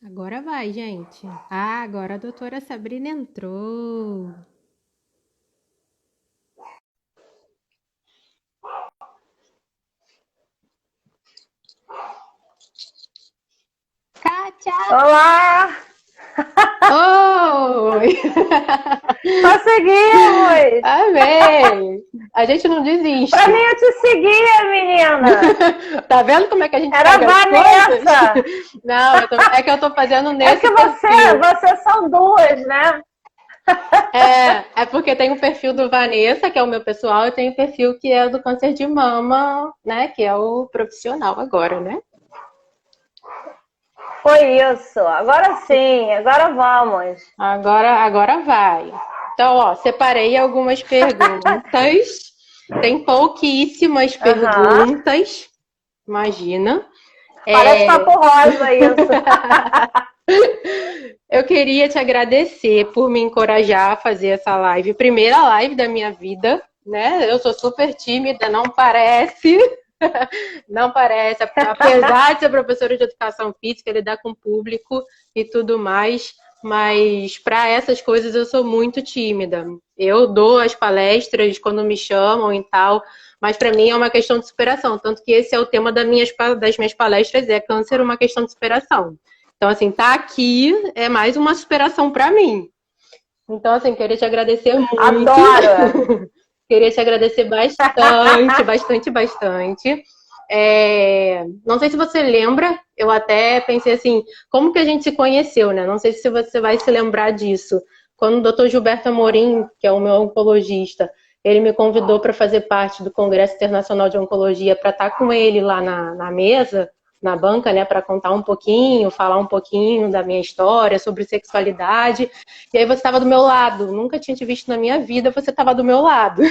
Agora vai, gente. Ah, agora a doutora Sabrina entrou. Kátia! Olá! Oi! Conseguimos! Amém! A gente não Pra desiste. mim eu te seguia, menina! Tá vendo como é que a gente Era pega as coisas? Vanessa! Não, é que eu tô fazendo É nesse que perfil. você são duas, né? É porque tem o perfil do Vanessa, que é o meu pessoal, e tem o perfil que é do câncer de mama, né? Que é o profissional agora, né? Foi isso. Agora sim, agora vamos. Agora vai. Então, ó, separei algumas perguntas. Tem pouquíssimas Aham. perguntas, imagina. Parece É, papo rosa isso. eu queria te agradecer por me encorajar a fazer essa live, primeira live da minha vida, né? Eu sou super tímida, não parece, não parece, apesar de ser professora de educação física, lidar com o público e tudo mais, mas para essas coisas eu sou muito tímida. Eu dou as palestras quando me chamam e tal, mas para mim é uma questão de superação, tanto que esse é o tema das minhas palestras, é câncer, uma questão de superação. Então, assim, tá aqui é mais uma superação para mim. Então, assim, queria te agradecer muito. Adoro. Queria te agradecer bastante. Não sei se você lembra, eu até pensei assim, como que a gente se conheceu, né? Não sei se você vai se lembrar disso. Quando o Dr. Gilberto Amorim, que é o meu oncologista, ele me convidou para fazer parte do Congresso Internacional de Oncologia, para estar com ele lá na mesa, na banca, né, para contar um pouquinho, falar um pouquinho da minha história sobre sexualidade. E aí você estava do meu lado, nunca tinha te visto na minha vida, você estava do meu lado.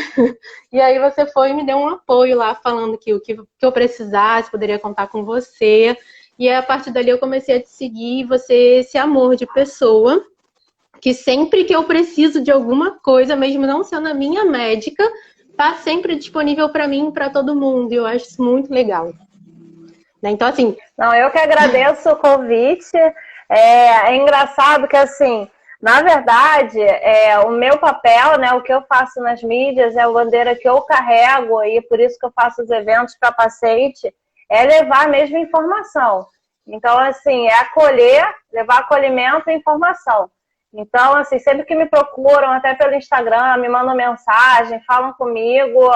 E aí você foi e me deu um apoio lá, falando que o que eu precisasse, poderia contar com você. E aí, a partir dali eu comecei a te seguir, você, esse amor de pessoa, que sempre que eu preciso de alguma coisa, mesmo não sendo a minha médica, tá sempre disponível para mim e para todo mundo. E eu acho isso muito legal. Né? Então, assim, Não, eu que agradeço o convite. É engraçado que, assim, na verdade, o meu papel, né, o que eu faço nas mídias, é a bandeira que eu carrego, e por isso que eu faço os eventos para paciente, é levar mesmo informação. Então, assim, é acolher, levar acolhimento e informação. Então, assim, sempre que me procuram, até pelo Instagram, me mandam mensagem, falam comigo,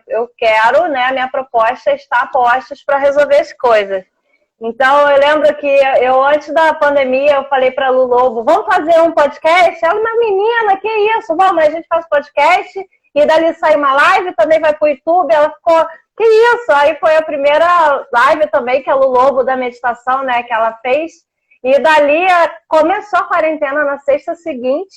eu quero, né, a minha proposta é estar a postos para resolver as coisas. Então, eu lembro que eu, antes da pandemia, eu falei para a Lu Lobo, vamos fazer um podcast? Ela, mas menina, que isso? Vamos, a gente faz podcast e dali sai uma live, também vai para o YouTube. Ela ficou, que isso? Aí foi a primeira live também que a Lu Lobo da meditação, né, que ela fez. E dali começou a quarentena na sexta seguinte.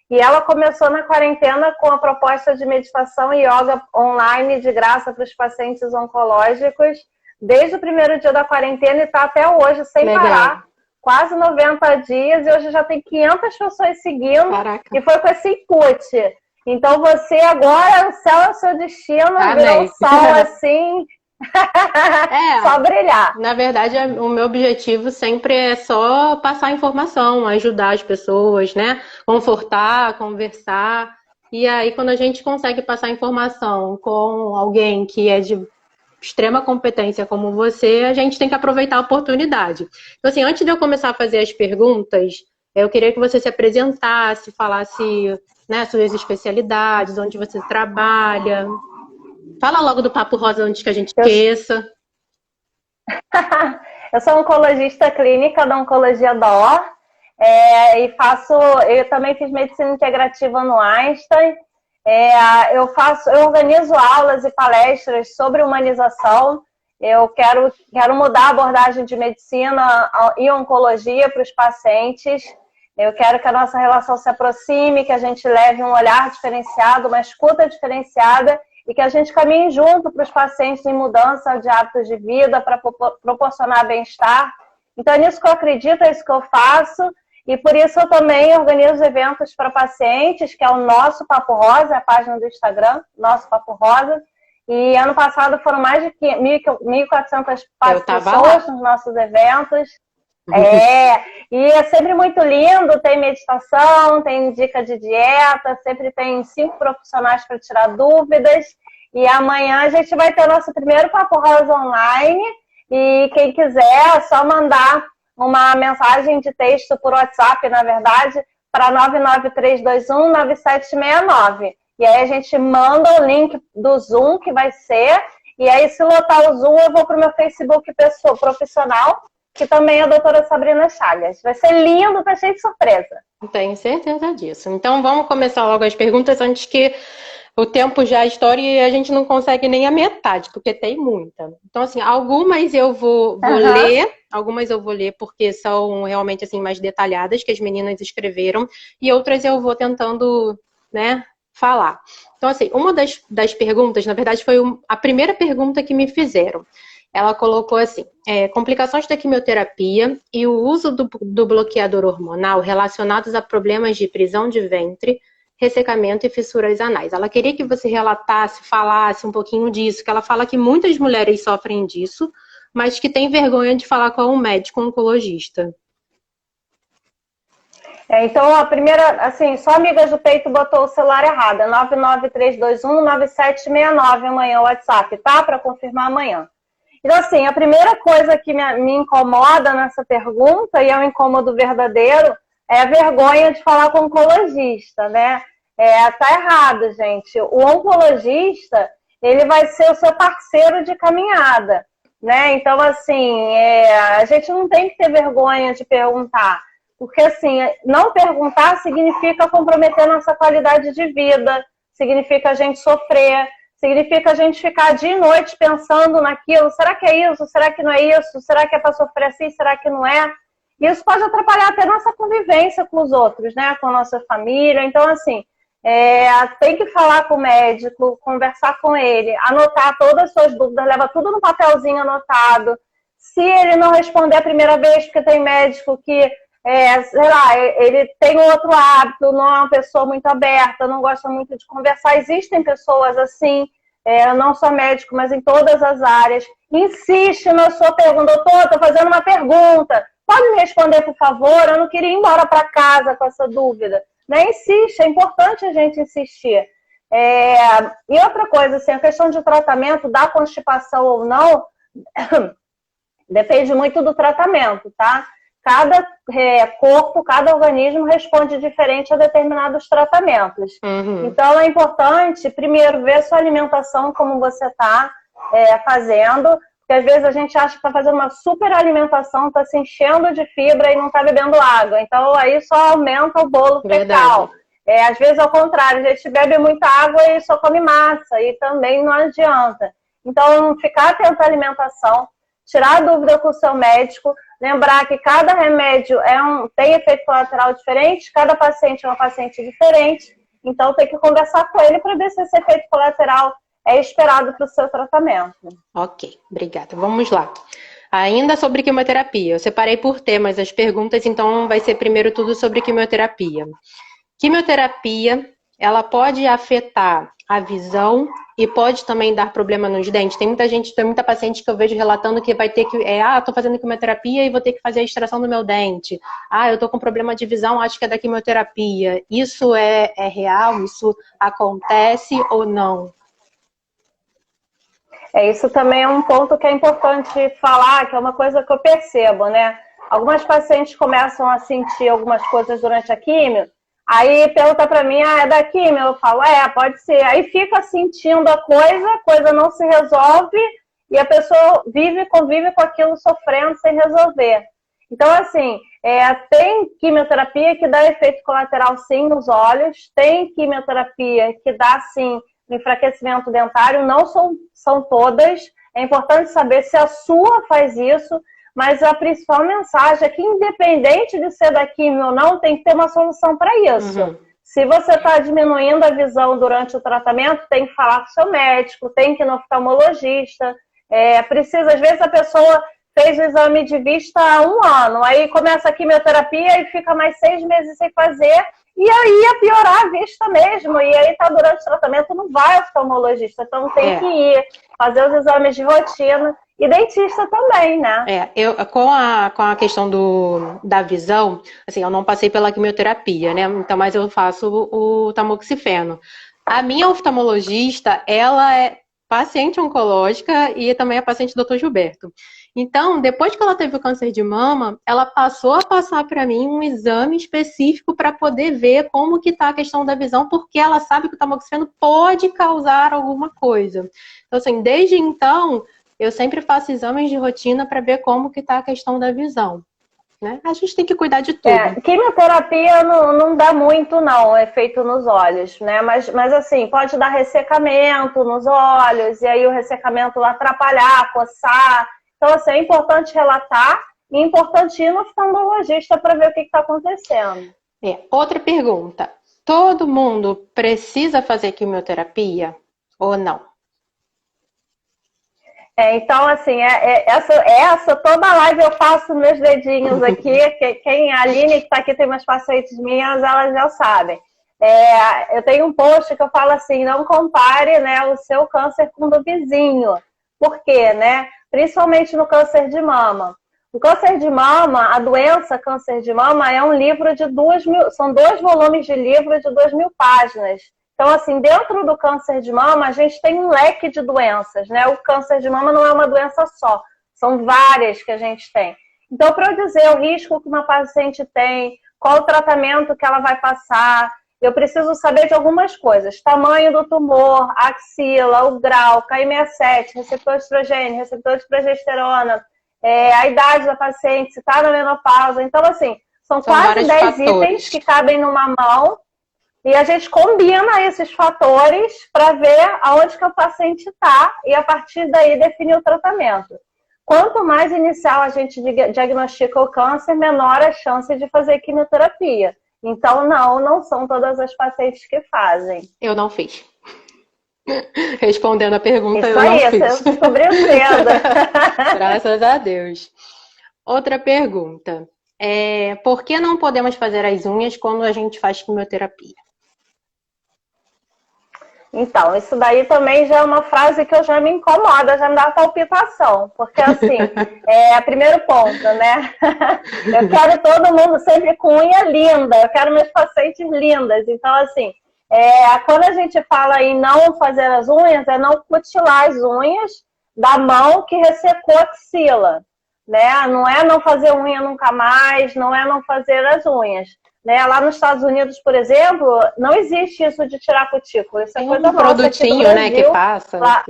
E ela começou na quarentena com a proposta de meditação e yoga online de graça para os pacientes oncológicos desde o primeiro dia da quarentena e está até hoje sem legal. parar, quase 90 dias, e hoje já tem 500 pessoas seguindo, Caraca. e foi com esse input. Então você agora, o céu é o seu destino, virou um Amém. sol assim, só É, brilhar. na verdade, o meu objetivo sempre é só passar informação, ajudar as pessoas, né? Confortar, conversar. E aí, quando a gente consegue passar informação com alguém que é de extrema competência como você, a gente tem que aproveitar a oportunidade. Então, assim, antes de eu começar a fazer as perguntas, eu queria que você se apresentasse, falasse, né, suas especialidades, onde você trabalha. Fala logo do Papo Rosa antes que a gente Eu, esqueça. eu sou oncologista clínica da Oncologia DOR, e eu também fiz medicina integrativa no Einstein. Eu organizo aulas e palestras sobre humanização. Eu quero mudar a abordagem de medicina e oncologia para os pacientes. Eu quero que a nossa relação se aproxime, que a gente leve um olhar diferenciado, uma escuta diferenciada e que a gente caminhe junto para os pacientes em mudança de hábitos de vida, para proporcionar bem-estar. Então, é nisso que eu acredito, é isso que eu faço. E por isso eu também organizo eventos para pacientes, que é o Nosso Papo Rosa, a página do Instagram, Nosso Papo Rosa. E ano passado foram mais de 1.400 Eu tava lá. pessoas nos nossos eventos. E é sempre muito lindo, tem meditação, tem dica de dieta, sempre tem 5 profissionais para tirar dúvidas. E amanhã a gente vai ter nosso primeiro Papo Rosa online. E quem quiser, é só mandar uma mensagem de texto por WhatsApp, na verdade, para 993219769. E aí a gente manda o link do Zoom, que vai ser. E aí, se lotar o Zoom, eu vou para o meu Facebook profissional, que também é a doutora Sabrina Chagas. Vai ser lindo, tá cheio de surpresa. Tenho certeza disso. Então, vamos começar logo as perguntas antes que o tempo já estoure e a gente não consegue nem a metade, porque tem muita. Então, assim, algumas eu vou ler, algumas eu vou ler porque são realmente, assim, mais detalhadas, que as meninas escreveram, e outras eu vou tentando, né, falar. Então, assim, uma das perguntas, na verdade, foi a primeira pergunta que me fizeram. Ela colocou assim, complicações da quimioterapia e o uso do bloqueador hormonal relacionados a problemas de prisão de ventre, ressecamento e fissuras anais. Ela queria que você relatasse, falasse um pouquinho disso, que ela fala que muitas mulheres sofrem disso, mas que tem vergonha de falar com um médico oncologista. Então, a primeira, assim, só Amigas do Peito botou o celular errado, 993219769 amanhã o WhatsApp, tá? Para confirmar amanhã. Então, assim, a primeira coisa que me incomoda nessa pergunta, e é um incômodo verdadeiro, é a vergonha de falar com o oncologista, né? Tá errado, gente. O oncologista, ele vai ser o seu parceiro de caminhada, né? Então, assim, a gente não tem que ter vergonha de perguntar. Porque, assim, não perguntar significa comprometer nossa qualidade de vida, significa a gente sofrer, significa a gente ficar dia e noite pensando naquilo. Será que é isso? Será que não é isso? Será que é para sofrer assim? Será que não é? Isso pode atrapalhar até nossa convivência com os outros, né? Com a nossa família. Então, assim, tem que falar com o médico, conversar com ele, anotar todas as suas dúvidas, leva tudo no papelzinho anotado. Se ele não responder a primeira vez, porque tem médico que sei lá, ele tem outro hábito, não é uma pessoa muito aberta, não gosta muito de conversar. Existem pessoas assim, não só médico, mas em todas as áreas. Insiste na sua pergunta. Doutor, estou fazendo uma pergunta. Pode me responder, por favor? Eu não queria ir embora para casa com essa dúvida. Né? Insiste, é importante a gente insistir. E outra coisa, assim, a questão de tratamento da constipação ou não, depende muito do tratamento, tá? Cada corpo, cada organismo responde diferente a determinados tratamentos. Então, é importante, primeiro, ver sua alimentação, como você está fazendo, porque às vezes a gente acha que está fazendo uma super alimentação, está se enchendo de fibra e não está bebendo água. Então, aí só aumenta o bolo fecal. Às vezes, ao contrário, a gente bebe muita água e só come massa, e também não adianta. Então, ficar atento à alimentação, tirar a dúvida com o seu médico, lembrar que cada remédio tem efeito colateral diferente, cada paciente é uma paciente diferente, então tem que conversar com ele para ver se esse efeito colateral é esperado para o seu tratamento. Ok, obrigada. Vamos lá. Ainda sobre quimioterapia, eu separei por temas as perguntas, então vai ser primeiro tudo sobre quimioterapia. Quimioterapia, ela pode afetar a visão e pode também dar problema nos dentes. Tem muita paciente que eu vejo relatando que vai ter que... tô fazendo quimioterapia e vou ter que fazer a extração do meu dente. Eu tô com problema de visão, acho que é da quimioterapia. Isso é real? Isso acontece ou não? Isso também é um ponto que é importante falar, que é uma coisa que eu percebo, né? Algumas pacientes começam a sentir algumas coisas durante a quimio, aí pergunta pra mim, é da quimio? Eu falo, pode ser. Aí fica sentindo a coisa não se resolve e a pessoa convive com aquilo sofrendo sem resolver. Então, assim, tem quimioterapia que dá efeito colateral sim nos olhos, tem quimioterapia que dá sim enfraquecimento dentário, não são todas. É importante saber se a sua faz isso, mas a principal mensagem é que, independente de ser da quimio ou não, tem que ter uma solução para isso. Se você está diminuindo a visão durante o tratamento, tem que falar com o seu médico, tem que ir no oftalmologista. Às vezes a pessoa fez o exame de vista há 1 ano, aí começa a quimioterapia e fica mais 6 meses sem fazer, e aí ia piorar a vista mesmo, e aí tá durante o tratamento, não vai ao oftalmologista, então tem que ir fazer os exames de rotina e dentista também, né? Com a questão da visão, assim, eu não passei pela quimioterapia, né? Então, mas eu faço o tamoxifeno. A minha oftalmologista, ela é paciente oncológica e também é paciente do Dr. Gilberto. Então, depois que ela teve o câncer de mama, ela passou a passar para mim um exame específico para poder ver como que está a questão da visão, porque ela sabe que o tamoxifeno pode causar alguma coisa. Então, assim, desde então, eu sempre faço exames de rotina para ver como que está a questão da visão. Né? A gente tem que cuidar de tudo. Quimioterapia não dá muito, não, efeito nos olhos, né? Mas assim, pode dar ressecamento nos olhos, e aí o ressecamento vai atrapalhar, coçar. Então, assim, é importante relatar e é importante ir no oftalmologista para ver o que está acontecendo. Outra pergunta. Todo mundo precisa fazer quimioterapia ou não? Então, assim, essa toda live eu faço meus dedinhos aqui. A Aline que está aqui tem umas pacientes minhas, elas já sabem. Eu tenho um post que eu falo assim, não compare, né, o seu câncer com o do vizinho. Por quê, né? Principalmente no câncer de mama. O câncer de mama, a doença câncer de mama é um livro de 2.000, são 2 volumes de livro de 2.000 páginas. Então, assim, dentro do câncer de mama, a gente tem um leque de doenças, né? O câncer de mama não é uma doença só, são várias que a gente tem. Então, para eu dizer o risco que uma paciente tem, qual o tratamento que ela vai passar, eu preciso saber de algumas coisas. Tamanho do tumor, axila, o grau, KI67, receptor de estrogênio, receptor de progesterona, a idade da paciente, se está na menopausa. Então, assim, são quase 10 itens que cabem numa mão. E a gente combina esses fatores para ver aonde que o paciente está e a partir daí definir o tratamento. Quanto mais inicial a gente diagnostica o câncer, menor a chance de fazer quimioterapia. Então, não são todas as pacientes que fazem. Eu não fiz. Respondendo a pergunta, isso eu aí, não fiz. Isso aí, eu descobri cedo. Graças a Deus. Outra pergunta. Por que não podemos fazer as unhas quando a gente faz quimioterapia? Então, isso daí também já é uma frase que já me incomoda, já me dá palpitação. Porque, assim, primeiro ponto, né? Eu quero todo mundo sempre com unha linda, eu quero meus pacientes lindas. Então, assim, quando a gente fala em não fazer as unhas, é não mutilar as unhas da mão que ressecou a axila, né? Não é não fazer unha nunca mais, não é não fazer as unhas. Né? Lá nos Estados Unidos, por exemplo, não existe isso de tirar cutícula. Isso é coisa nossa. Produtinho, Brasil, né, que passa. Lá...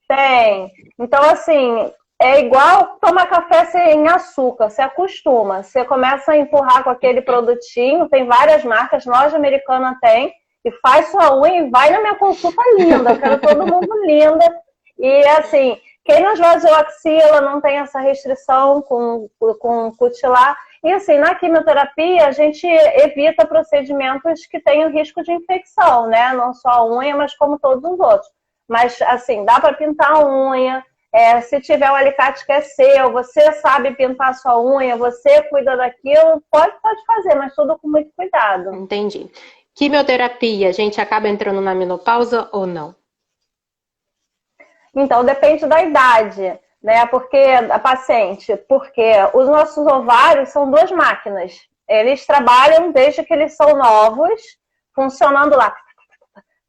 Tem. Então, assim, é igual tomar café sem açúcar. Você acostuma. Você começa a empurrar com aquele produtinho. Tem várias marcas, loja americana tem. E faz sua unha e vai na minha consulta linda. Eu quero todo mundo linda. E, assim, quem não esvaziou a axila não tem essa restrição com cutilar. E assim, na quimioterapia, a gente evita procedimentos que tenham risco de infecção, né? Não só a unha, mas como todos os outros. Mas, assim, dá para pintar a unha. Se tiver o alicate que é seu, você sabe pintar a sua unha, você cuida daquilo, pode fazer, mas tudo com muito cuidado. Entendi. Quimioterapia, a gente acaba entrando na menopausa ou não? Então, depende da idade. Né? Porque os nossos ovários são 2 máquinas. Eles trabalham desde que eles são novos, funcionando lá,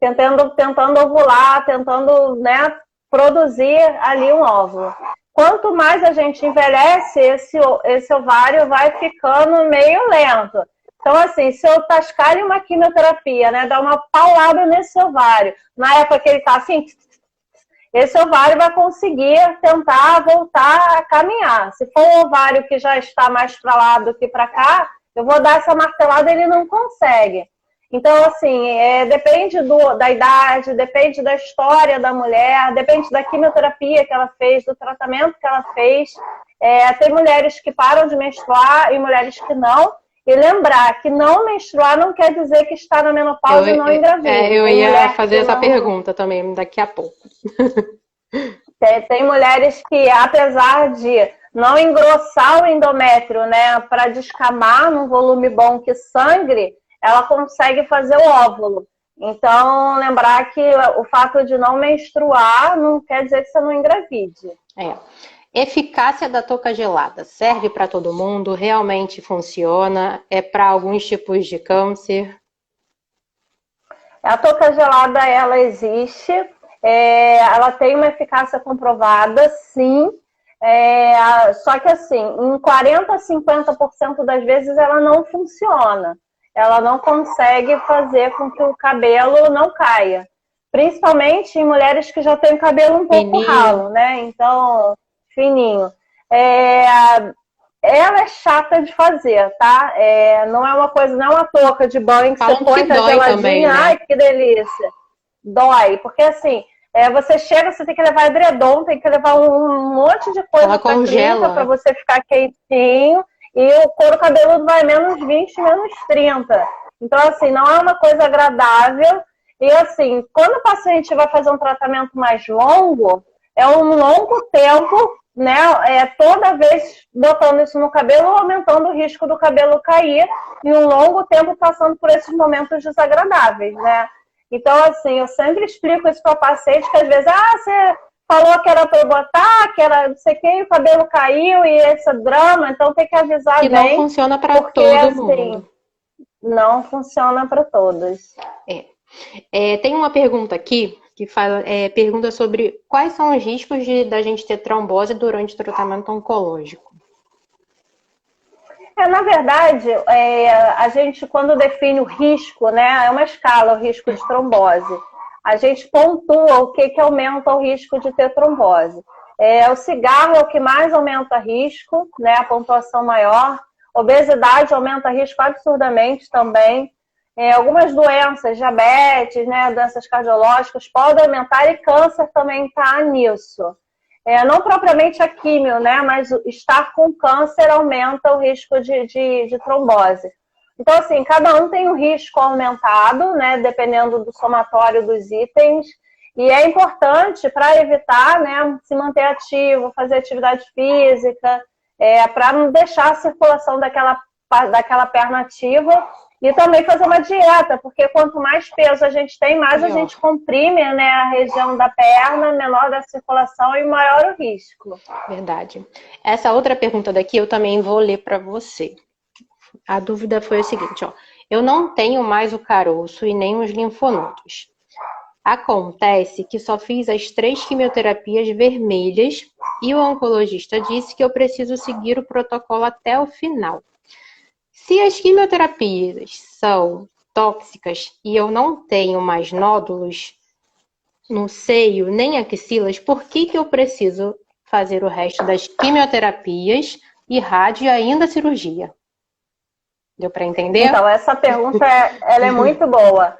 tentando ovular, tentando, né, produzir ali um óvulo. Quanto mais a gente envelhece, esse ovário vai ficando meio lento. Então, assim, se eu tascar em uma quimioterapia, né, dar uma paulada nesse ovário, na época que ele está assim, esse ovário vai conseguir tentar voltar a caminhar. Se for um ovário que já está mais para lá do que para cá, eu vou dar essa martelada e ele não consegue. Então, assim, depende da idade, depende da história da mulher, depende da quimioterapia que ela fez, do tratamento que ela fez. Tem mulheres que param de menstruar e mulheres que não. E lembrar que não menstruar não quer dizer que está na menopausa e não engravida. Eu ia fazer essa pergunta também daqui a pouco. Tem mulheres que, apesar de não engrossar o endométrio, né, para descamar num volume bom que sangre, ela consegue fazer o óvulo. Então, lembrar que o fato de não menstruar não quer dizer que você não engravide. Eficácia da touca gelada. Serve para todo mundo? Realmente funciona? É para alguns tipos de câncer? A touca gelada, ela existe. Ela tem uma eficácia comprovada, sim. Só que assim, em 40% a 50% das vezes ela não funciona. Ela não consegue fazer com que o cabelo não caia. Principalmente em mulheres que já têm cabelo um pouco ralo, né? Então, fininho. Ela é chata de fazer, tá? Não é uma coisa, não é uma touca de banho que você põe, tá geladinha, também, né? Ai, que delícia. Dói, porque assim, você chega, você tem que levar edredom, tem que levar um monte de coisa pra clínica pra você ficar quentinho, e o couro cabeludo vai menos 20, menos 30. Então, assim, não é uma coisa agradável. E assim, quando o paciente vai fazer um tratamento mais longo, é um longo tempo, né? Toda vez botando isso no cabelo, aumentando o risco do cabelo cair, e um longo tempo passando por esses momentos desagradáveis, né? Então, assim, eu sempre explico isso para o paciente, que às vezes, você falou que era para eu botar, que era não sei o que, o cabelo caiu e esse drama, então tem que avisar que bem. Não funciona para todo mundo. Não funciona para todos. Tem uma pergunta aqui que pergunta sobre quais são os riscos da gente ter trombose durante o tratamento oncológico. Na verdade, a gente, quando define o risco, né, é uma escala, o risco de trombose. A gente pontua o que aumenta o risco de ter trombose. O cigarro é o que mais aumenta risco, né, a pontuação maior. Obesidade aumenta risco absurdamente também. Algumas doenças, diabetes, né, doenças cardiológicas podem aumentar, e câncer também está nisso. Não propriamente a químio, né, mas estar com câncer aumenta o risco de trombose. Então, assim, cada um tem um risco aumentado, né, dependendo do somatório dos itens, e é importante para evitar, né, se manter ativo, fazer atividade física, para não deixar a circulação daquela perna ativa, e também fazer uma dieta, porque quanto mais peso a gente tem, mais a gente comprime, né, a região da perna, menor da circulação e maior o risco. Verdade. Essa outra pergunta daqui eu também vou ler para você. A dúvida foi a seguinte, eu não tenho mais o caroço e nem os linfonodos. Acontece que só fiz as 3 quimioterapias vermelhas e o oncologista disse que eu preciso seguir o protocolo até o final. Se as quimioterapias são tóxicas e eu não tenho mais nódulos no seio nem axilas, por que eu preciso fazer o resto das quimioterapias e rádio e ainda cirurgia? Deu para entender? Então, essa pergunta ela é muito boa.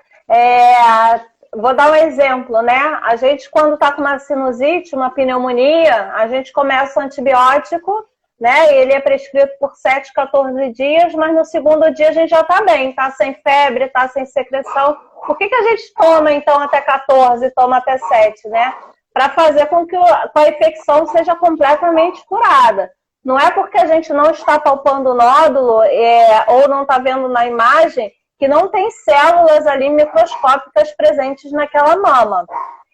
Vou dar um exemplo, né? A gente, quando está com uma sinusite, uma pneumonia, a gente começa o antibiótico, né? Ele é prescrito por 7, 14 dias, mas no segundo dia a gente já está bem, está sem febre, está sem secreção. Por que a gente toma, então, até 14 e toma até 7, né? Para fazer com que a infecção seja completamente curada. Não é porque a gente não está palpando o nódulo ou não está vendo na imagem que não tem células ali microscópicas presentes naquela mama.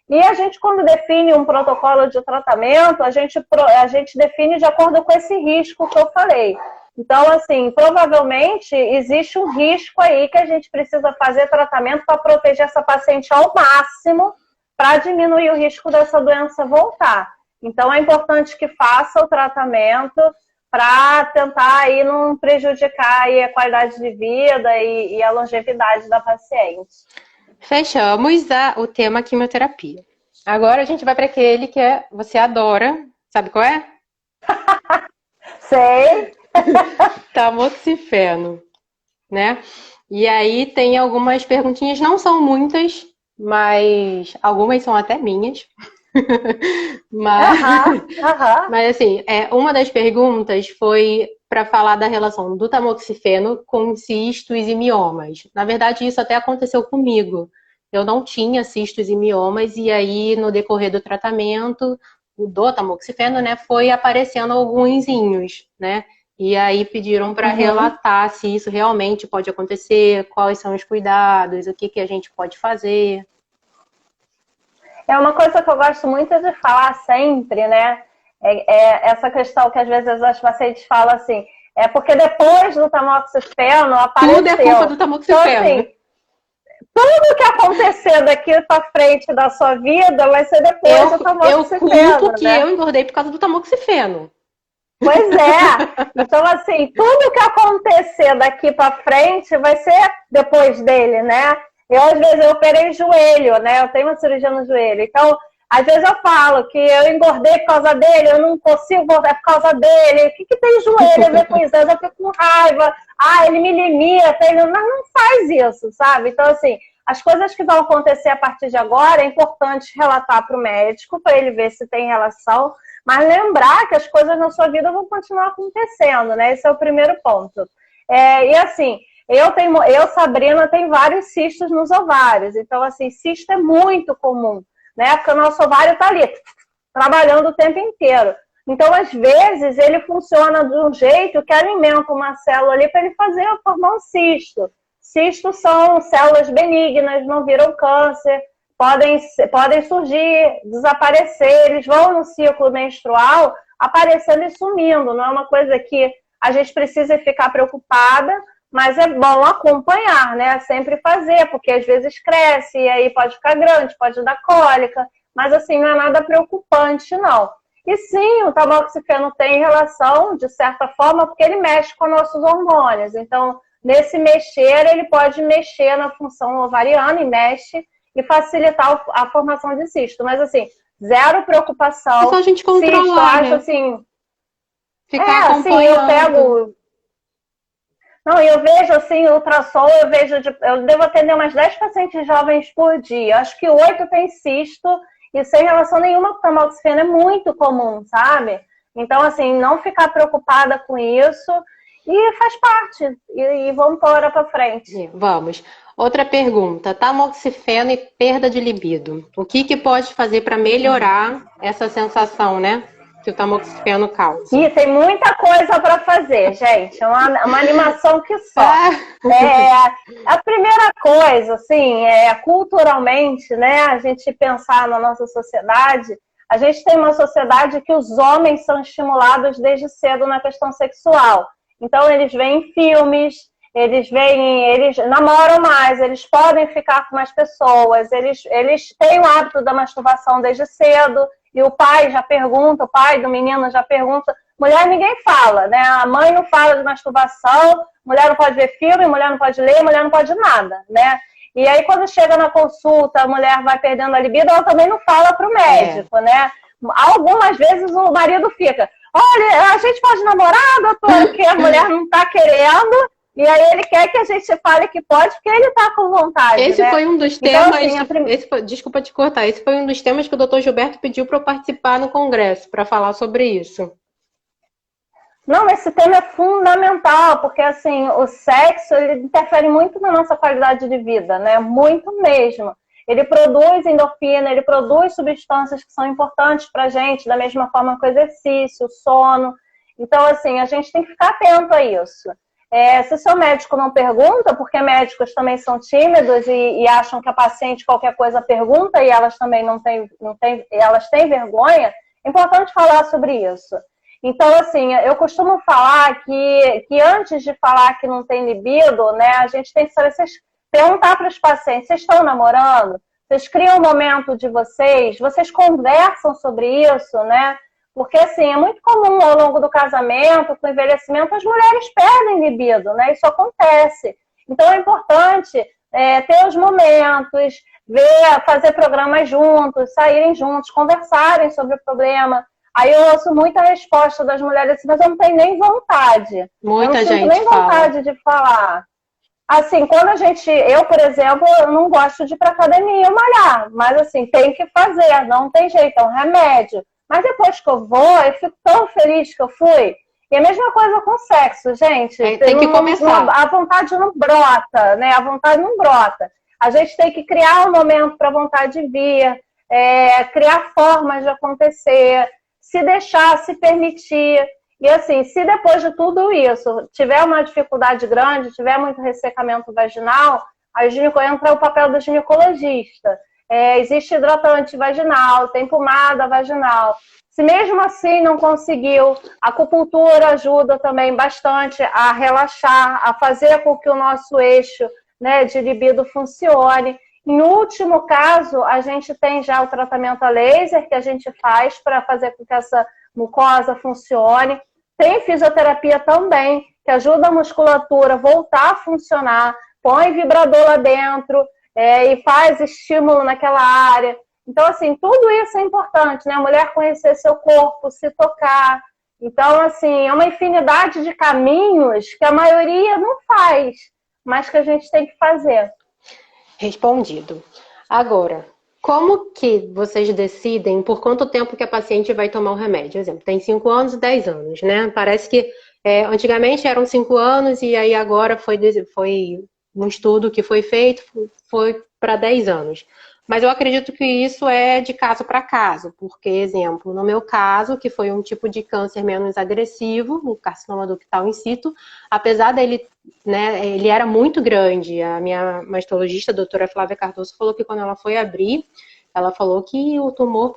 E a gente, quando define um protocolo de tratamento, a gente define de acordo com esse risco que eu falei. Então, assim, provavelmente existe um risco aí que a gente precisa fazer tratamento para proteger essa paciente ao máximo, para diminuir o risco dessa doença voltar. Então, é importante que faça o tratamento para tentar aí não prejudicar aí a qualidade de vida e a longevidade da paciente. Fechamos o tema quimioterapia. Agora a gente vai para aquele que você adora. Sabe qual é? Sei. Tamoxifeno, né? E aí tem algumas perguntinhas, não são muitas, mas algumas são até minhas. Mas assim, uma das perguntas foi para falar da relação do tamoxifeno com cistos e miomas. Na verdade, isso até aconteceu comigo. Eu não tinha cistos e miomas, e aí no decorrer do tratamento do tamoxifeno, né, foi aparecendo alguns, né? E aí pediram para relatar se isso realmente pode acontecer, quais são os cuidados, o que que a gente pode fazer. É uma coisa que eu gosto muito de falar sempre, né? É essa questão que às vezes as pacientes falam assim, é porque depois do tamoxifeno apareceu. Tudo é culpa do tamoxifeno. Então, assim, tudo que acontecer daqui para frente da sua vida vai ser depois do tamoxifeno. Eu culpo que eu engordei por causa do tamoxifeno. Pois é. Então, assim, tudo que acontecer daqui para frente vai ser depois dele, né? Às vezes, eu operei joelho, né? Eu tenho uma cirurgia no joelho. Então, às vezes eu falo que eu engordei por causa dele, eu não consigo voltar por causa dele. O que tem joelho a ver com isso? Eu já fico com raiva. Ele me limita. Mas não faz isso, sabe? Então, assim, as coisas que vão acontecer a partir de agora, é importante relatar para o médico, para ele ver se tem relação, mas lembrar que as coisas na sua vida vão continuar acontecendo, né? Esse é o primeiro ponto. E assim, eu, Sabrina, tenho vários cistos nos ovários. Então, assim, cisto é muito comum, né? Porque o nosso ovário está ali, trabalhando o tempo inteiro. Então, às vezes, ele funciona de um jeito que alimenta uma célula ali para ele formar um cisto. Cistos são células benignas, não viram câncer, podem surgir, desaparecer, eles vão no ciclo menstrual aparecendo e sumindo. Não é uma coisa que a gente precisa ficar preocupada, mas é bom acompanhar, né? Sempre fazer, porque às vezes cresce e aí pode ficar grande, pode dar cólica, mas assim, não é nada preocupante, não. E sim, o tamoxifeno tem relação, de certa forma, porque ele mexe com nossos hormônios. Então, nesse mexer, ele pode mexer na função ovariana e mexe e facilitar a formação de cisto. Mas, assim, zero preocupação. É só a gente controlar, cisto, né? acho, assim... Ficar acompanhando. Assim, eu pego... Não, eu vejo, assim, ultrassom, eu devo atender umas 10 pacientes jovens por dia. Acho que 8 tem cisto e sem relação nenhuma com o tamoxifeno. É muito comum, sabe? Então, assim, não ficar preocupada com isso e faz parte. E vamos embora para frente. Vamos. Outra pergunta. Tamoxifeno e perda de libido. O que pode fazer para melhorar essa sensação, né? Que o tamoxifeno causa. E tem muita coisa para fazer, gente. Uma animação que só. A primeira coisa, assim, culturalmente, né? A gente pensar na nossa sociedade, a gente tem uma sociedade que os homens são estimulados desde cedo na questão sexual. Então, eles veem filmes, eles namoram mais, eles podem ficar com mais pessoas, eles têm o hábito da masturbação desde cedo. E o pai já pergunta, o pai do menino já pergunta. Mulher ninguém fala, né? A mãe não fala de masturbação, mulher não pode ver filme, mulher não pode ler, mulher não pode nada, né? E aí quando chega na consulta, a mulher vai perdendo a libido, ela também não fala para o médico, né? Algumas vezes o marido fica, olha, a gente pode namorar, doutora, porque a mulher não está querendo. E aí ele quer que a gente fale que pode, porque ele tá com vontade. Esse, né? Foi um dos temas. Então, assim, desculpa te cortar. Esse foi um dos temas que o Dr. Gilberto pediu para eu participar no congresso, para falar sobre isso. Não, esse tema é fundamental, porque assim, o sexo ele interfere muito na nossa qualidade de vida, né? Muito mesmo. Ele produz endorfina, ele produz substâncias que são importantes pra gente, da mesma forma que o exercício, o sono. Então, assim, a gente tem que ficar atento a isso. Se o seu médico não pergunta, porque médicos também são tímidos e acham que a paciente qualquer coisa pergunta e elas também elas têm vergonha, é importante falar sobre isso. Então, assim, eu costumo falar que antes de falar que não tem libido, né, a gente tem que saber, perguntar para os pacientes, vocês estão namorando? Vocês criam um momento de vocês conversam sobre isso, né? Porque, assim, é muito comum ao longo do casamento, com o envelhecimento, as mulheres perdem libido, né? Isso acontece. Então, é importante ter os momentos, fazer programas juntos, saírem juntos, conversarem sobre o problema. Aí eu ouço muita resposta das mulheres assim, mas eu não tenho nem vontade. Muita gente nem vontade de falar. Assim, eu, por exemplo, eu não gosto de ir para academia malhar, mas, assim, tem que fazer, não tem jeito, é um remédio. Mas depois que eu vou, eu fico tão feliz que eu fui. E a mesma coisa com o sexo, gente. Tem que começar. A vontade não brota, né? A vontade não brota. A gente tem que criar um momento para a vontade vir, criar formas de acontecer, se deixar, se permitir. E assim, se depois de tudo isso tiver uma dificuldade grande, tiver muito ressecamento vaginal, entra o papel do ginecologista. Existe hidratante vaginal, tem pomada vaginal. Se mesmo assim não conseguiu, a acupuntura ajuda também bastante a relaxar, a fazer com que o nosso eixo, né, de libido funcione. Em último caso, a gente tem já o tratamento a laser que a gente faz para fazer com que essa mucosa funcione. Tem fisioterapia também, que ajuda a musculatura a voltar a funcionar, põe vibrador lá dentro e faz estímulo naquela área. Então, assim, tudo isso é importante, né? A mulher conhecer seu corpo, se tocar. Então, assim, é uma infinidade de caminhos que a maioria não faz, mas que a gente tem que fazer. Respondido. Agora, como que vocês decidem por quanto tempo que a paciente vai tomar o remédio? Por exemplo, tem 5 anos e 10 anos, né? Parece que antigamente eram 5 anos e aí agora foi um estudo que foi feito, foi para 10 anos. Mas eu acredito que isso é de caso para caso, porque, exemplo, no meu caso, que foi um tipo de câncer menos agressivo, o carcinoma ductal in situ, apesar dele, né, ele era muito grande. A minha mastologista, a doutora Flávia Cardoso, falou que quando ela foi abrir, ela falou que o tumor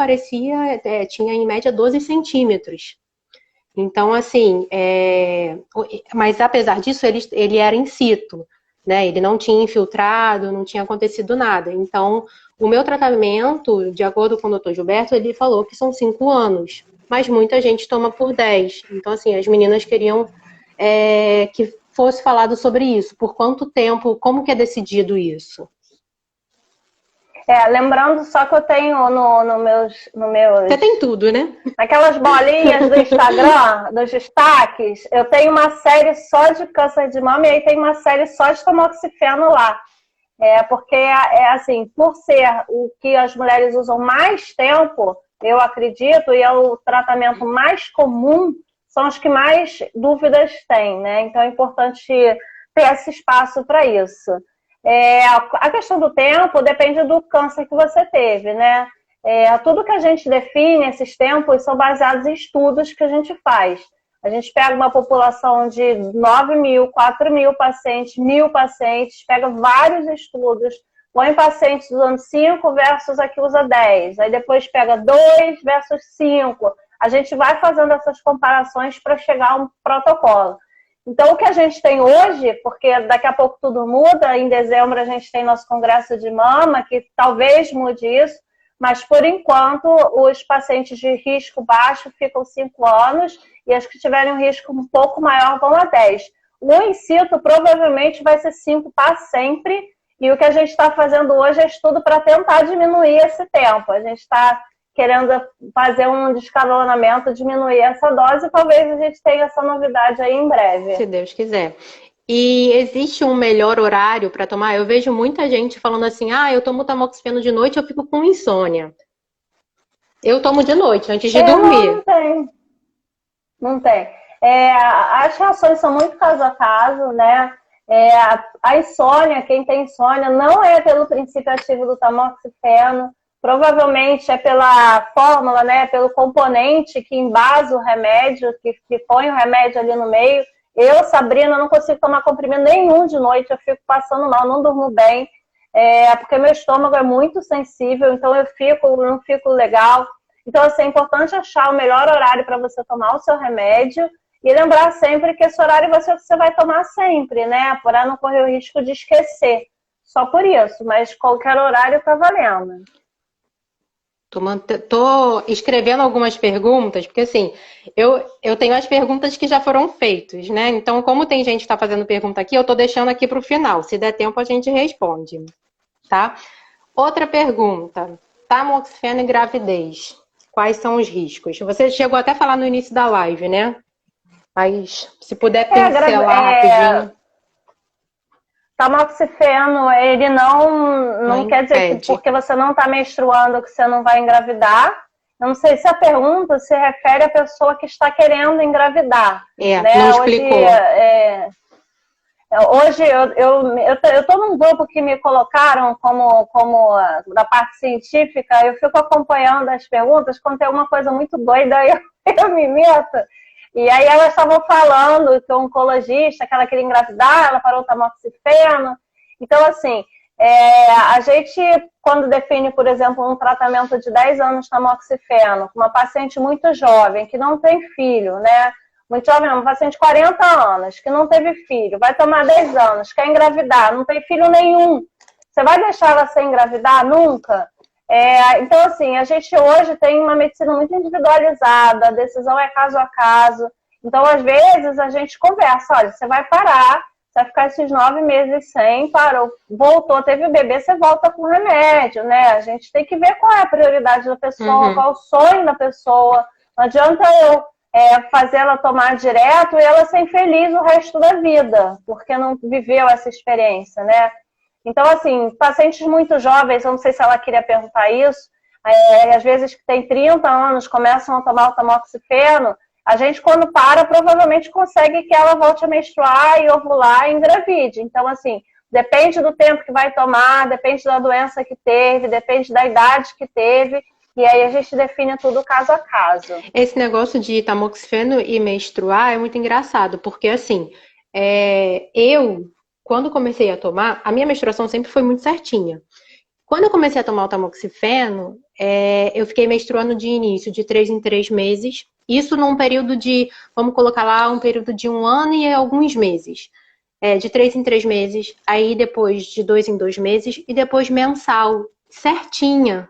tinha em média 12 centímetros. Então, assim, mas apesar disso, ele era in situ, né? Ele não tinha infiltrado, não tinha acontecido nada. Então, o meu tratamento, de acordo com o Dr. Gilberto, ele falou que são 5 anos, mas muita gente toma por 10. Então, assim, as meninas queriam que fosse falado sobre isso. Por quanto tempo, como que é decidido isso? Lembrando só que eu tenho no meus... Você tem tudo, né? Naquelas bolinhas do Instagram, dos destaques, eu tenho uma série só de câncer de mama e aí tem uma série só de tamoxifeno lá. Porque, assim, por ser o que as mulheres usam mais tempo, eu acredito, e é o tratamento mais comum, são os que mais dúvidas têm, né? Então é importante ter esse espaço para isso. A questão do tempo depende do câncer que você teve, né? Tudo que a gente define, esses tempos, são baseados em estudos que a gente faz. A gente pega uma população de 9.000, 4.000 pacientes, 1.000 pacientes, pega vários estudos, põe pacientes usando 5 versus aqui usa 10. Aí depois pega 2 versus 5. A gente vai fazendo essas comparações para chegar a um protocolo. Então, o que a gente tem hoje, porque daqui a pouco tudo muda, em dezembro a gente tem nosso congresso de mama, que talvez mude isso, mas por enquanto os pacientes de risco baixo ficam 5 anos e as que tiverem um risco um pouco maior vão a 10. O in situ provavelmente vai ser 5 para sempre e o que a gente está fazendo hoje é estudo para tentar diminuir esse tempo. A gente está querendo fazer um descalonamento, diminuir essa dose e talvez a gente tenha essa novidade aí em breve. Se Deus quiser. E existe um melhor horário para tomar? Eu vejo muita gente falando assim, eu tomo tamoxifeno de noite, eu fico com insônia. Eu tomo de noite, antes de dormir. Não tem. As reações são muito caso a caso, né? A insônia, quem tem insônia, não é pelo princípio ativo do tamoxifeno, provavelmente é pela fórmula, né? Pelo componente que embasa o remédio, que põe o remédio ali no meio. Eu, Sabrina, não consigo tomar comprimido nenhum de noite, eu fico passando mal, não durmo bem, porque meu estômago é muito sensível, então eu não fico legal. Então, assim, é importante achar o melhor horário para você tomar o seu remédio e lembrar sempre que esse horário vai ser o que você vai tomar sempre, né? Para não correr o risco de esquecer. Só por isso, mas qualquer horário tá valendo. Tô escrevendo algumas perguntas, porque assim, eu tenho as perguntas que já foram feitas, né? Então, como tem gente que está fazendo pergunta aqui, eu tô deixando aqui para o final. Se der tempo, a gente responde, tá? Outra pergunta. Tamoxifeno e gravidez. Quais são os riscos? Você chegou até a falar no início da live, né? Mas se puder pincelar rapidinho. Tamoxifeno, ele não quer dizer que porque você não está menstruando que você não vai engravidar. Eu não sei se a pergunta se refere à pessoa que está querendo engravidar. Né? Não explicou. Hoje eu estou num grupo que me colocaram como da parte científica, eu fico acompanhando as perguntas, quando tem alguma coisa muito doida eu me meto. E aí elas estavam falando que o oncologista, que ela queria engravidar, ela parou o tamoxifeno. Então, assim, a gente, quando define, por exemplo, um tratamento de 10 anos de tamoxifeno, com uma paciente muito jovem, que não tem filho, né? Muito jovem, não, uma paciente de 40 anos, que não teve filho, vai tomar 10 anos, quer engravidar, não tem filho nenhum. Você vai deixar ela sem engravidar? Nunca. Então, assim, a gente hoje tem uma medicina muito individualizada, a decisão é caso a caso. Então, às vezes, a gente conversa, olha, você vai parar, você vai ficar esses 9 meses sem, parou, voltou, teve o bebê, você volta com remédio, né? A gente tem que ver qual é a prioridade da pessoa, qual é o sonho da pessoa. Não adianta eu fazer ela tomar direto e ela ser infeliz o resto da vida, porque não viveu essa experiência, né? Então, assim, pacientes muito jovens, eu não sei se ela queria perguntar isso, às vezes que tem 30 anos, começam a tomar o tamoxifeno, a gente, quando para, provavelmente consegue que ela volte a menstruar e ovular e engravide. Então, assim, depende do tempo que vai tomar, depende da doença que teve, depende da idade que teve, e aí a gente define tudo caso a caso. Esse negócio de tamoxifeno e menstruar é muito engraçado, porque, assim, quando comecei a tomar, a minha menstruação sempre foi muito certinha. Quando eu comecei a tomar o tamoxifeno, eu fiquei menstruando de início, de 3 em 3 meses. Isso num período de, vamos colocar lá, um período de 1 ano e alguns meses. De 3 em 3 meses, aí depois de 2 em 2 meses, e depois mensal, certinha.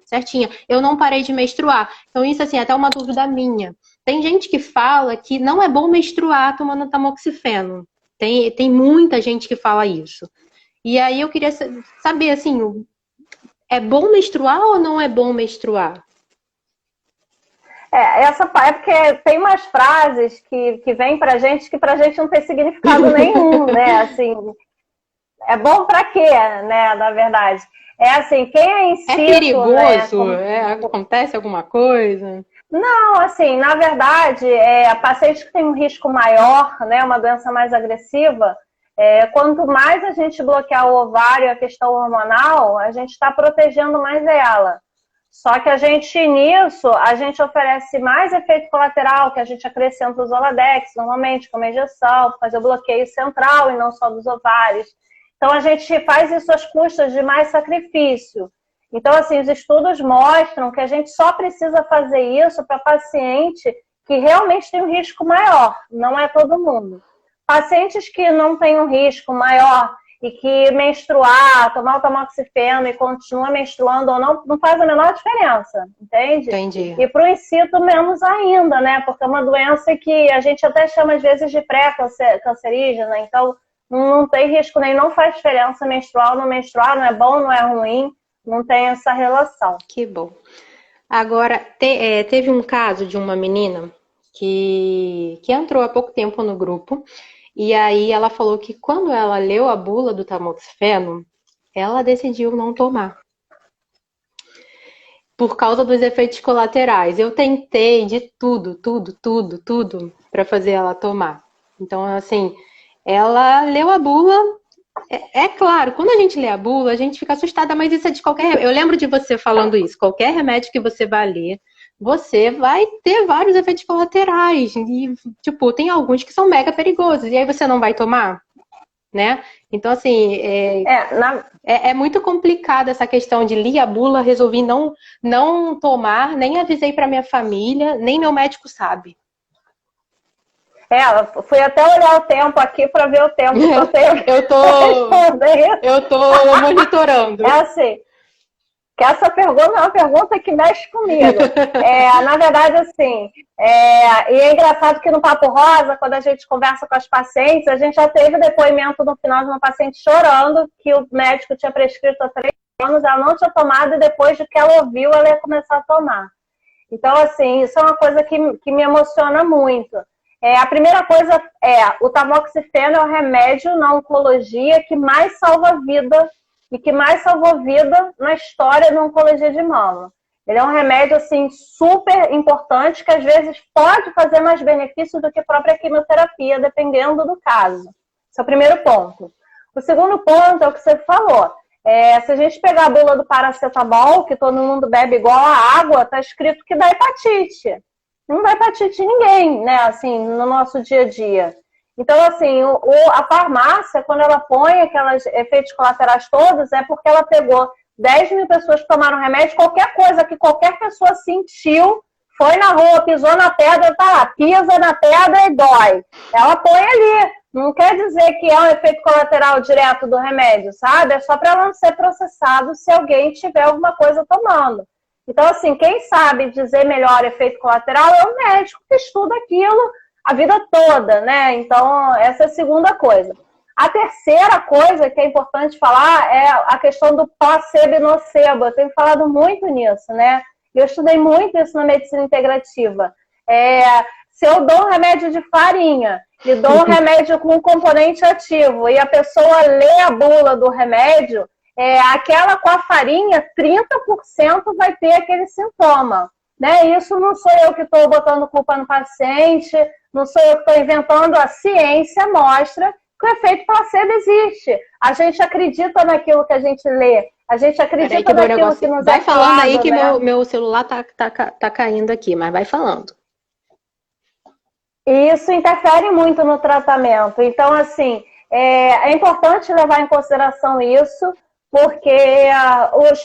Eu não parei de menstruar. Então isso, assim, é até uma dúvida minha. Tem gente que fala que não é bom menstruar tomando tamoxifeno. Tem muita gente que fala isso. E aí eu queria saber, assim, é bom menstruar ou não é bom menstruar? É porque tem umas frases que vêm pra gente que pra gente não tem significado nenhum, né? Assim, é bom pra quê, né? Na verdade. Assim, quem é incito... É perigoso? Né? Acontece alguma coisa? Não, assim, na verdade, a paciente que tem um risco maior, né? Uma doença mais agressiva, quanto mais a gente bloquear o ovário e a questão hormonal, a gente está protegendo mais ela. Só que nisso, a gente oferece mais efeito colateral, que a gente acrescenta o Zoladex, normalmente, como injeção, fazer o bloqueio central e não só dos ovários. Então, a gente faz isso às custas de mais sacrifício. Então, assim, os estudos mostram que a gente só precisa fazer isso para paciente que realmente tem um risco maior, não é todo mundo. Pacientes que não têm um risco maior e que menstruar, tomar o tamoxifeno e continua menstruando ou não faz a menor diferença, entende? Entendi. E para o incito menos ainda, né? Porque é uma doença que a gente até chama às vezes de pré-cancerígena, então não tem risco nem, não faz diferença menstruar ou não menstruar, não é bom, não é ruim, não tem essa relação. Que bom. Agora, teve um caso de uma menina que entrou há pouco tempo no grupo. E aí ela falou que quando ela leu a bula do tamoxifeno, ela decidiu não tomar. Por causa dos efeitos colaterais. Eu tentei de tudo para fazer ela tomar. Então, assim, ela leu a bula. É claro, quando a gente lê a bula, a gente fica assustada, mas isso é de qualquer... Eu lembro de você falando isso. Qualquer remédio que você vai ler, você vai ter vários efeitos colaterais. E, tipo, tem alguns que são mega perigosos. E aí você não vai tomar, né? Então, assim, é muito complicado essa questão de li a bula, resolvi não tomar, nem avisei para minha família, nem meu médico sabe. Fui até olhar o tempo aqui para ver o tempo que eu tenho. Eu tô monitorando. Assim, que essa pergunta é uma pergunta que mexe comigo. Na verdade, assim, e é engraçado que no Papo Rosa, quando a gente conversa com as pacientes, a gente já teve depoimento no final de uma paciente chorando que o médico tinha prescrito há 3 anos, ela não tinha tomado e depois de que ela ouviu, ela ia começar a tomar. Então, assim, isso é uma coisa que me emociona muito. A primeira coisa o tamoxifeno é o remédio na oncologia que mais salva vida e que mais salvou vida na história da oncologia de mama. Ele é um remédio, assim, super importante que às vezes pode fazer mais benefício do que a própria quimioterapia, dependendo do caso. Esse é o primeiro ponto. O segundo ponto é o que você falou. Se a gente pegar a bula do paracetamol, que todo mundo bebe igual a água, está escrito que dá hepatite. não vai para atingir ninguém, né? Assim, no nosso dia a dia. Então, assim, a farmácia, quando ela põe aqueles efeitos colaterais todos, é porque ela pegou 10 mil pessoas que tomaram remédio, qualquer coisa que qualquer pessoa sentiu, foi na rua, pisou na pedra, tá lá, pisa na pedra e dói. Ela põe ali. Não quer dizer que é um efeito colateral direto do remédio, sabe? É só para ela não ser processado se alguém tiver alguma coisa tomando. Então, assim, quem sabe dizer melhor efeito colateral é o médico que estuda aquilo a vida toda, né? Então, essa é a segunda coisa. A terceira coisa que é importante falar é a questão do placebo e nocebo. Eu tenho falado muito nisso, né? Eu estudei muito isso na medicina integrativa. Se eu dou um remédio de farinha e dou um remédio com um componente ativo e a pessoa lê a bula do remédio, aquela com a farinha, 30% vai ter aquele sintoma. Né? Isso não sou eu que estou botando culpa no paciente, não sou eu que estou inventando, a ciência mostra que o efeito placebo existe. A gente acredita naquilo que a gente lê, a gente acredita naquilo que nos vai falando aí que né? meu celular tá caindo aqui, mas vai falando. E isso interfere muito no tratamento. Então, assim, é importante levar em consideração isso, porque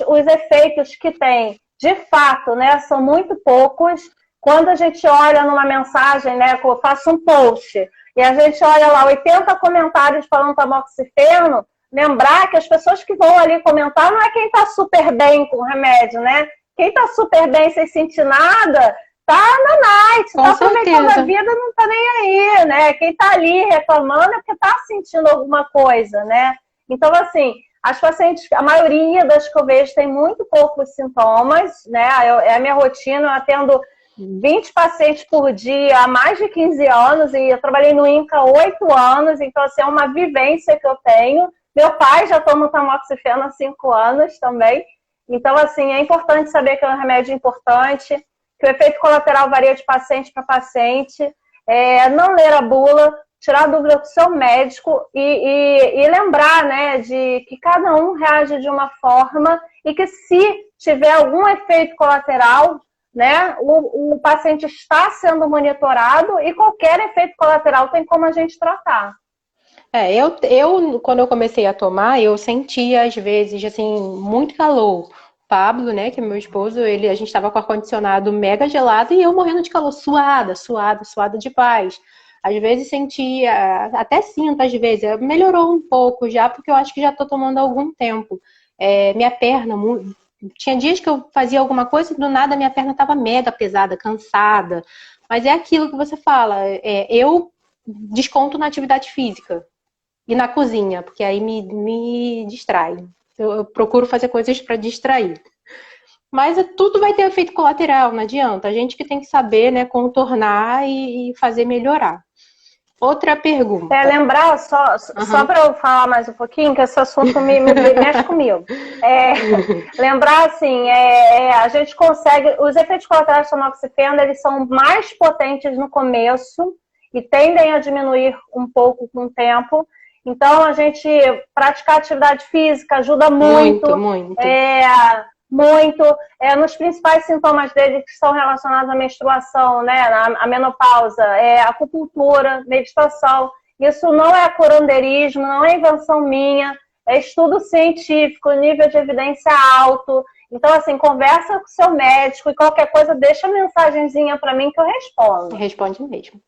os efeitos que tem, de fato, né, são muito poucos. Quando a gente olha numa mensagem, né, eu faço um post, e a gente olha lá 80 comentários falando tamoxifeno, lembrar que as pessoas que vão ali comentar não é quem está super bem com o remédio, né? Quem está super bem sem sentir nada, tá na night, tá aproveitando a vida, não tá nem aí, né? Quem tá ali reclamando é porque tá sentindo alguma coisa, né? Então, assim, as pacientes, a maioria das que eu vejo tem muito poucos sintomas, né? É a minha rotina, eu atendo 20 pacientes por dia há mais de 15 anos e eu trabalhei no INCA há 8 anos, então, assim, é uma vivência que eu tenho. Meu pai já toma tamoxifeno há 5 anos também. Então, assim, é importante saber que é um remédio importante, que o efeito colateral varia de paciente para paciente, não ler a bula, tirar a dúvida com o seu médico e lembrar, né, de que cada um reage de uma forma e que se tiver algum efeito colateral, né, o paciente está sendo monitorado e qualquer efeito colateral tem como a gente tratar. Quando eu comecei a tomar, eu sentia às vezes, assim, muito calor. Pablo, né, que é meu esposo, a gente estava com o ar-condicionado mega gelado e eu morrendo de calor, suada de paz. Às vezes sentia, até sinto às vezes, melhorou um pouco já, porque eu acho que já estou tomando há algum tempo. Minha perna, tinha dias que eu fazia alguma coisa e do nada minha perna estava mega pesada, cansada. Mas é aquilo que você fala, eu desconto na atividade física e na cozinha, porque aí me distrai. Eu procuro fazer coisas para distrair. Mas tudo vai ter efeito colateral, não adianta. A gente que tem que saber, né, contornar e fazer melhorar. Outra pergunta. Lembrar, só para eu falar mais um pouquinho, que esse assunto me mexe comigo. Lembrar, assim, a gente consegue... Os efeitos colaterais do tamoxifeno, eles são mais potentes no começo e tendem a diminuir um pouco com o tempo. Então, a gente praticar atividade física ajuda muito. Muito. Nos principais sintomas dele que estão relacionados à menstruação, né, à menopausa, acupuntura, meditação. Isso não é curandeirismo, não é invenção minha, é estudo científico, nível de evidência alto. Então, assim, conversa com o seu médico e qualquer coisa, deixa a mensagenzinha para mim que eu respondo. Responde mesmo.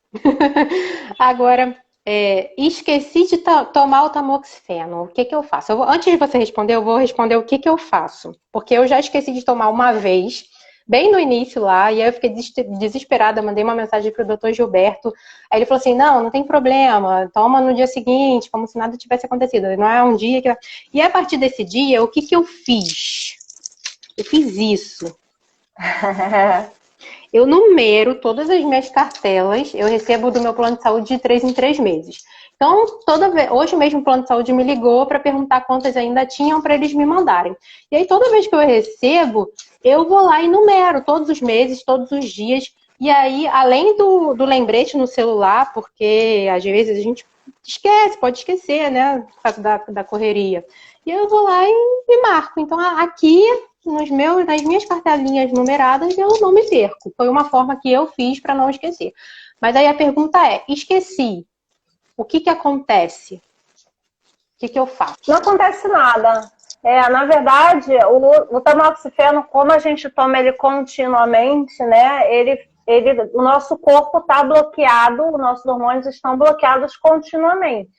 Agora... esqueci de tomar o tamoxifeno. O que eu faço? Antes de você responder, eu vou responder o que eu faço. Porque eu já esqueci de tomar uma vez, bem no início lá, e aí eu fiquei desesperada, mandei uma mensagem pro Dr. Gilberto. Aí ele falou assim, não tem problema, toma no dia seguinte, como se nada tivesse acontecido. Não é um dia que... E a partir desse dia, o que eu fiz? Eu fiz isso. Eu numero todas as minhas cartelas, eu recebo do meu plano de saúde de 3 em 3 meses. Então, hoje mesmo o plano de saúde me ligou para perguntar quantas ainda tinham para eles me mandarem. E aí, toda vez que eu recebo, eu vou lá e numero todos os meses, todos os dias. E aí, além do lembrete no celular, porque às vezes a gente esquece, pode esquecer, né, por causa da correria. E eu vou lá e marco. Então, aqui nas minhas cartelinhas numeradas eu não me perco. Foi uma forma que eu fiz para não esquecer. Mas aí a pergunta é, esqueci, o que acontece? O que eu faço? Não acontece nada. Na verdade, o tamoxifeno, como a gente toma ele continuamente, né, o nosso corpo está bloqueado, os nossos hormônios estão bloqueados continuamente.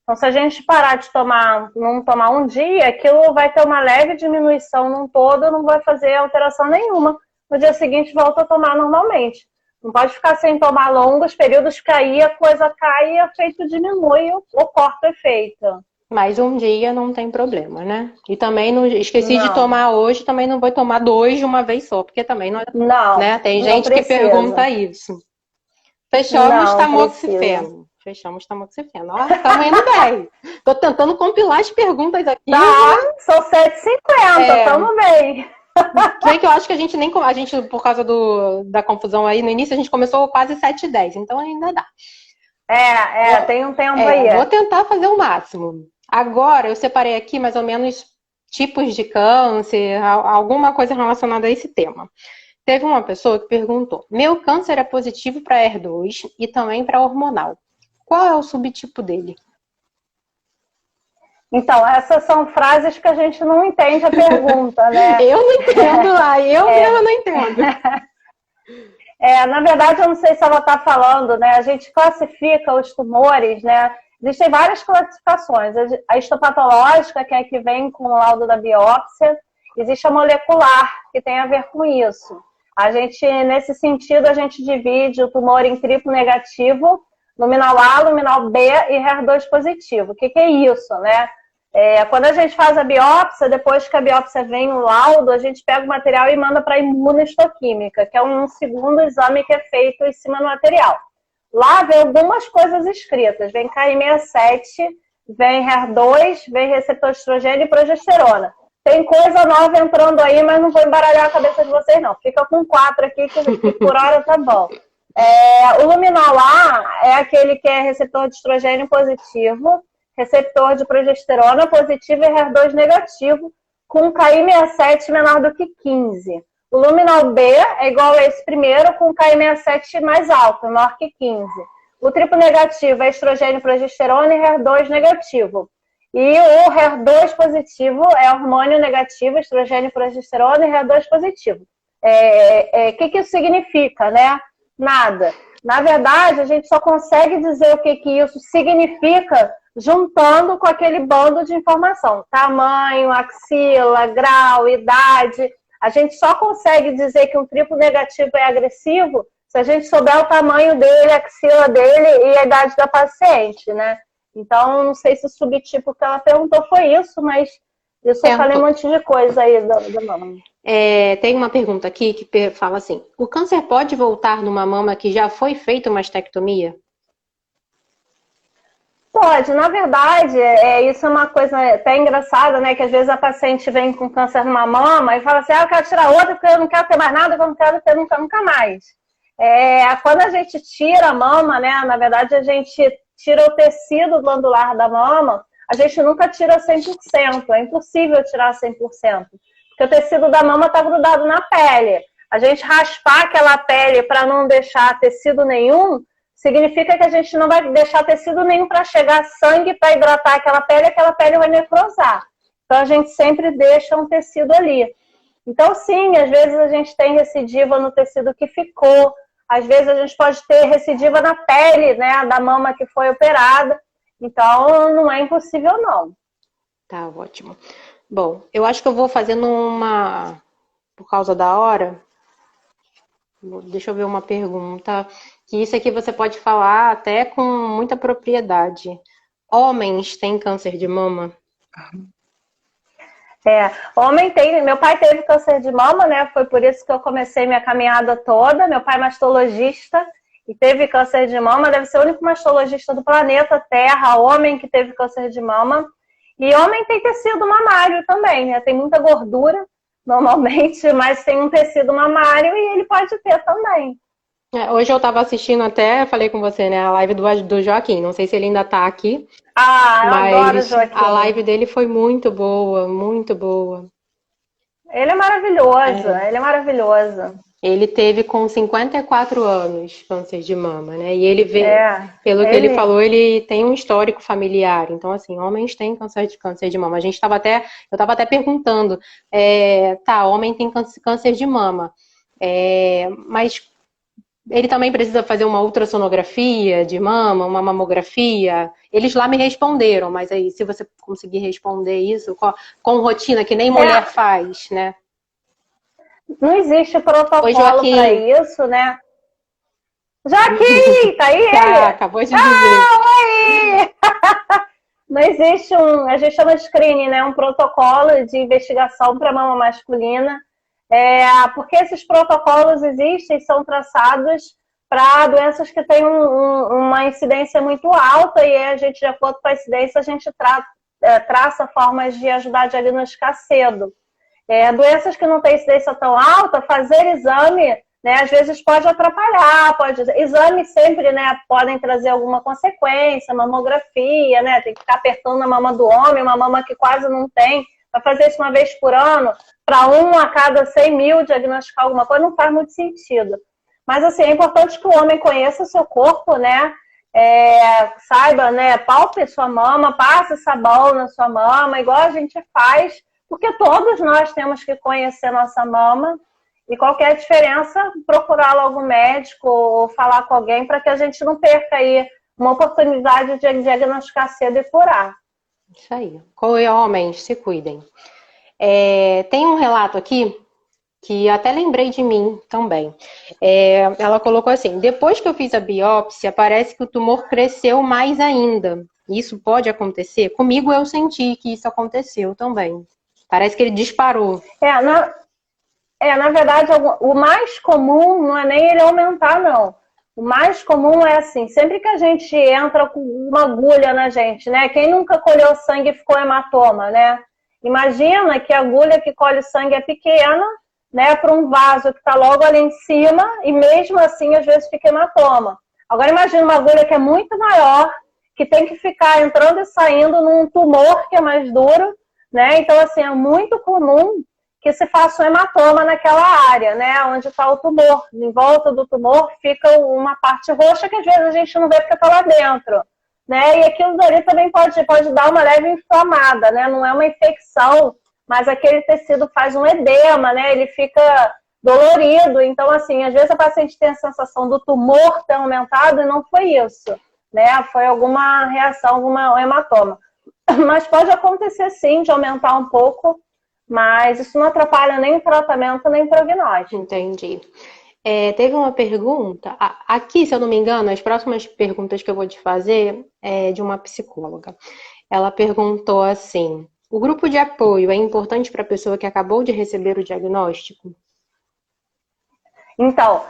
Então, se a gente parar de tomar, não tomar um dia, aquilo vai ter uma leve diminuição num todo, não vai fazer alteração nenhuma. No dia seguinte, volta a tomar normalmente. Não pode ficar sem tomar longos períodos, porque aí a coisa cai e o efeito diminui, ou corta o efeito. Mas um dia não tem problema, né? E também não esqueci de tomar hoje, também não vou tomar 2 de uma vez só, porque também não é. Não, né? Tem não gente precisa. Que pergunta isso. Fechamos tamoxifeno. Fechamos tamoxifeno. Ó, estamos indo bem. Tô tentando compilar as perguntas aqui. Tá, são 7h50, estamos bem. Bem que eu acho que a gente, por causa da confusão aí no início, a gente começou quase 7h10, então ainda dá. Tem um tempo aí. Vou tentar fazer o máximo. Agora, eu separei aqui mais ou menos tipos de câncer, alguma coisa relacionada a esse tema. Teve uma pessoa que perguntou, meu câncer é positivo para HER2 e também para hormonal. Qual é o subtipo dele? Então, essas são frases que a gente não entende a pergunta, né? Eu não entendo lá, mesma não entendo. Na verdade, eu não sei se ela está falando, né? A gente classifica os tumores, né? Existem várias classificações. A histopatológica, que é a que vem com o laudo da biópsia. Existe a molecular, que tem a ver com isso. Nesse sentido, a gente divide o tumor em triplo negativo, luminal A, luminal B e HER2 positivo. O que é isso, né? Quando a gente faz a biópsia, depois que a biópsia vem o laudo, a gente pega o material e manda para a imunohistoquímica, que é um segundo exame que é feito em cima do material. Lá vem algumas coisas escritas. Vem KI67, vem HER2, vem receptor de estrogênio e progesterona. Tem coisa nova entrando aí, mas não vou embaralhar a cabeça de vocês, não. Fica com 4 aqui, que por hora tá bom. O luminal A é aquele que é receptor de estrogênio positivo, receptor de progesterona positivo e HER2 negativo, com KI67 menor do que 15. O luminal B é igual a esse primeiro, com KI67 mais alto, menor que 15. O triplo negativo é estrogênio, progesterona e HER2 negativo. E o HER2 positivo é hormônio negativo, estrogênio, progesterona e HER2 positivo. Que isso significa, né? Nada. Na verdade, a gente só consegue dizer o que isso significa juntando com aquele bando de informação. Tamanho, axila, grau, idade. A gente só consegue dizer que um triplo negativo é agressivo se a gente souber o tamanho dele, a axila dele e a idade da paciente, né? Então, não sei se o subtipo que ela perguntou foi isso, mas eu só falei um monte de coisa aí da mama. Tem uma pergunta aqui que fala assim, o câncer pode voltar numa mama que já foi feita uma mastectomia? Pode, na verdade, isso é uma coisa até engraçada, né? Que às vezes a paciente vem com câncer numa mama e fala assim, eu quero tirar outra porque eu não quero ter mais nada, eu não quero ter nunca mais. Quando a gente tira a mama, né? Na verdade, a gente tira o tecido glandular da mama, a gente nunca tira 100%, é impossível tirar 100%, porque o tecido da mama está grudado na pele. A gente raspar aquela pele para não deixar tecido nenhum, significa que a gente não vai deixar tecido nenhum para chegar sangue para hidratar aquela pele vai necrosar. Então a gente sempre deixa um tecido ali. Então sim, às vezes a gente tem recidiva no tecido que ficou, às vezes a gente pode ter recidiva na pele, né, da mama que foi operada. Então não é impossível não. Tá, ótimo. Bom, eu acho que eu vou fazendo por causa da hora, deixa eu ver uma pergunta, que isso aqui você pode falar até com muita propriedade. Homens têm câncer de mama? Homem tem. Meu pai teve câncer de mama, né? Foi por isso que eu comecei minha caminhada toda. Meu pai é mastologista e teve câncer de mama. Deve ser o único mastologista do planeta Terra, homem que teve câncer de mama. E homem tem tecido mamário também, né? Tem muita gordura, normalmente, mas tem um tecido mamário e ele pode ter também. Hoje eu estava assistindo até, falei com você, né, a live do Joaquim. Não sei se ele ainda está aqui. Eu adoro o Joaquim. A live dele foi muito boa, muito boa. Ele é maravilhoso, ele é maravilhoso. Ele teve com 54 anos câncer de mama, né? E ele vê, É, pelo que ele ele. falou, ele tem um histórico familiar. Então, assim, homens têm câncer de mama. Eu estava até perguntando, tá, homem tem câncer de mama, mas ele também precisa fazer uma ultrassonografia de mama, uma mamografia? Eles lá me responderam, mas aí, se você conseguir responder isso com rotina, que nem mulher É, faz, né? não existe Oi, protocolo para Joaquim. isso, né? Joaquim, tá aí Tá, ele? acabou de dizer. Ah, oi! Não existe a gente chama de screening, né? Um protocolo de investigação para mama masculina, porque esses protocolos existem, são traçados para doenças que têm uma incidência muito alta e a gente, de acordo com a incidência, a gente traça formas de ajudar a diagnosticar cedo. Doenças que não têm incidência tão alta, fazer exame, né, às vezes pode atrapalhar, exames sempre, né, podem trazer alguma consequência, mamografia, né, tem que ficar apertando a mama do homem, uma mama que quase não tem, para fazer isso uma vez por ano, para um a cada 100 mil diagnosticar alguma coisa, não faz muito sentido. Mas, assim, é importante que o homem conheça o seu corpo, né, saiba, né, palpe sua mama, passe sabão na sua mama, igual a gente faz, porque todos nós temos que conhecer nossa mama e qualquer diferença, procurar logo um médico ou falar com alguém para que a gente não perca aí uma oportunidade de diagnosticar cedo e curar. Isso aí. Homens, se cuidem. Tem um relato aqui que até lembrei de mim também. Ela colocou assim: depois que eu fiz a biópsia, parece que o tumor cresceu mais ainda. Isso pode acontecer? Comigo eu senti que isso aconteceu também. Parece que ele disparou. Na verdade, o mais comum não é nem ele aumentar, não. O mais comum é assim, sempre que a gente entra com uma agulha na gente, né? Quem nunca colheu sangue e ficou hematoma, né? Imagina que a agulha que colhe sangue é pequena, né? Para um vaso que está logo ali em cima e mesmo assim às vezes fica hematoma. Agora imagina uma agulha que é muito maior, que tem que ficar entrando e saindo num tumor que é mais duro, né? Então assim, é muito comum que se faça um hematoma naquela área, né, onde está o tumor. Em volta do tumor fica uma parte roxa que às vezes a gente não vê porque está lá dentro, né, e aquilo dali também pode dar uma leve inflamada, né, não é uma infecção, mas aquele tecido faz um edema, né, ele fica dolorido, então assim, às vezes a paciente tem a sensação do tumor ter aumentado e não foi isso, né, foi alguma reação, algum hematoma. Mas pode acontecer sim de aumentar um pouco, mas isso não atrapalha nem o tratamento, nem o prognóstico. Entendi. Teve uma pergunta, aqui, se eu não me engano, as próximas perguntas que eu vou te fazer é de uma psicóloga. Ela perguntou assim: o grupo de apoio é importante para a pessoa que acabou de receber o diagnóstico? Então,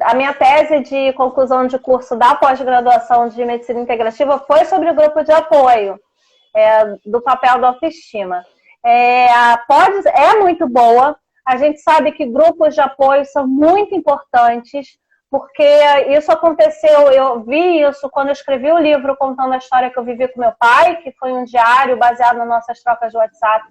a minha tese de conclusão de curso da pós-graduação de Medicina Integrativa foi sobre o grupo de apoio, do papel da autoestima. É muito boa. A gente sabe que grupos de apoio são muito importantes, porque isso aconteceu, eu vi isso quando eu escrevi o livro contando a história que eu vivi com meu pai, que foi um diário baseado nas nossas trocas de WhatsApp.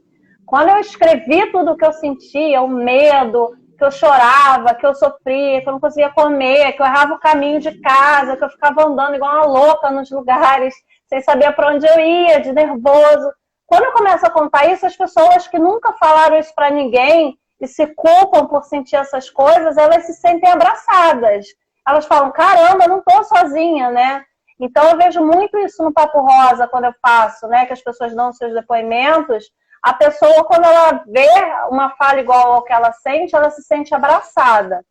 Quando eu escrevi tudo o que eu sentia, o medo, que eu chorava, que eu sofria, que eu não conseguia comer, que eu errava o caminho de casa, que eu ficava andando igual uma louca nos lugares, sem saber para onde eu ia, de nervoso. Quando eu começo a contar isso, as pessoas que nunca falaram isso para ninguém e se culpam por sentir essas coisas, elas se sentem abraçadas. Elas falam, caramba, eu não estou sozinha, né? Então eu vejo muito isso no Papo Rosa quando eu faço, né? Que as pessoas dão seus depoimentos. A pessoa, quando ela vê uma fala igual ao que ela se sente abraçada.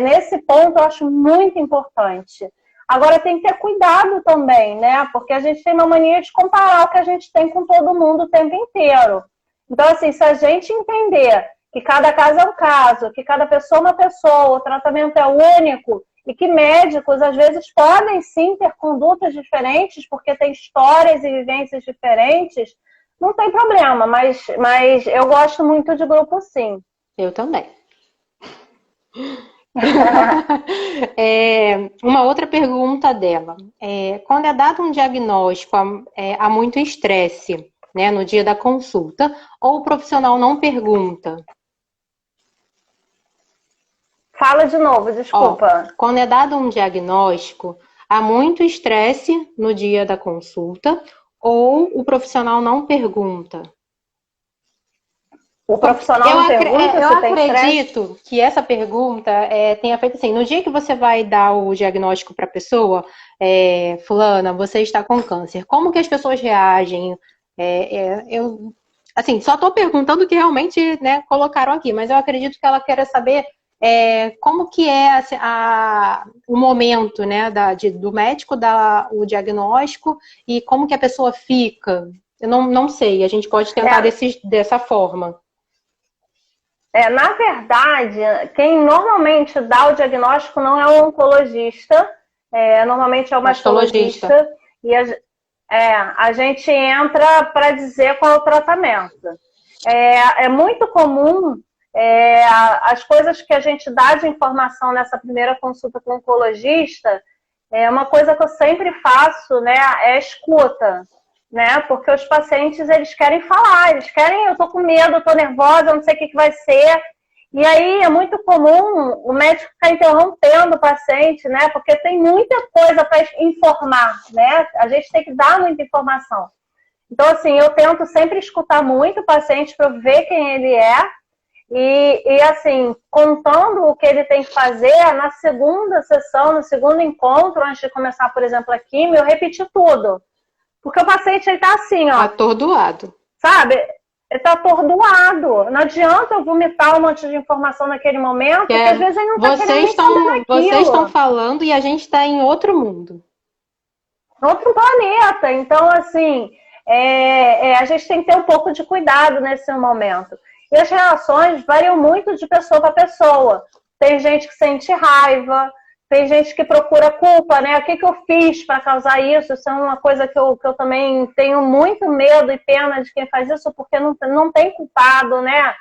Nesse ponto eu acho muito importante. Agora tem que ter cuidado também, né? Porque a gente tem uma mania de comparar o que a gente tem com todo mundo o tempo inteiro. Então, assim, se a gente entender que cada caso é um caso, que cada pessoa é uma pessoa, o tratamento é único e que médicos, às vezes, podem sim ter condutas diferentes porque tem histórias e vivências diferentes, não tem problema, mas eu gosto muito de grupo sim. Eu também. Uma outra pergunta dela. Quando é dado um diagnóstico, há muito estresse, né, no dia da consulta, ou o profissional não pergunta? Fala de novo, desculpa. Ó, quando é dado um diagnóstico, há muito estresse no dia da consulta, ou o profissional não pergunta? O profissional não pergunta eu se tem estresse? acredito que essa pergunta tenha feito assim, no dia que você vai dar o diagnóstico para a pessoa, fulana, você está com câncer, como que as pessoas reagem? Eu, assim, só estou perguntando o que realmente, né, colocaram aqui, mas eu acredito que ela quer saber como que é o momento, né, do médico dar o diagnóstico e como que a pessoa fica. Eu não sei, a gente pode tentar dessa forma. Na verdade, quem normalmente dá o diagnóstico não é o oncologista, normalmente é o mastologista. E a gente entra para dizer qual é o tratamento. É muito comum as coisas que a gente dá de informação nessa primeira consulta com o oncologista, uma coisa que eu sempre faço, né, é escuta. Né? Porque os pacientes, eles querem falar, eles querem, eu tô com medo, eu tô nervosa, eu não sei o que vai ser. E aí é muito comum o médico ficar interrompendo o paciente, né? Porque tem muita coisa para informar, né? A gente tem que dar muita informação. Então, assim, eu tento sempre escutar muito o paciente para ver quem ele é e, assim, contando o que ele tem que fazer, na segunda sessão, no segundo encontro, antes de começar, por exemplo, a quimio, eu repetir tudo. Porque o paciente, ele tá assim, ó. Atordoado. Sabe? Ele tá atordoado. Não adianta eu vomitar um monte de informação naquele momento, porque às vezes ele não tá querendo saber daquilo. Vocês estão falando e a gente tá em outro mundo. Outro planeta. Então, assim, a gente tem que ter um pouco de cuidado nesse momento. E as reações variam muito de pessoa para pessoa. Tem gente que sente raiva, tem gente que procura culpa, né? O que eu fiz para causar isso? Isso é uma coisa que eu também tenho muito medo e pena de quem faz isso, porque não tem culpado, né?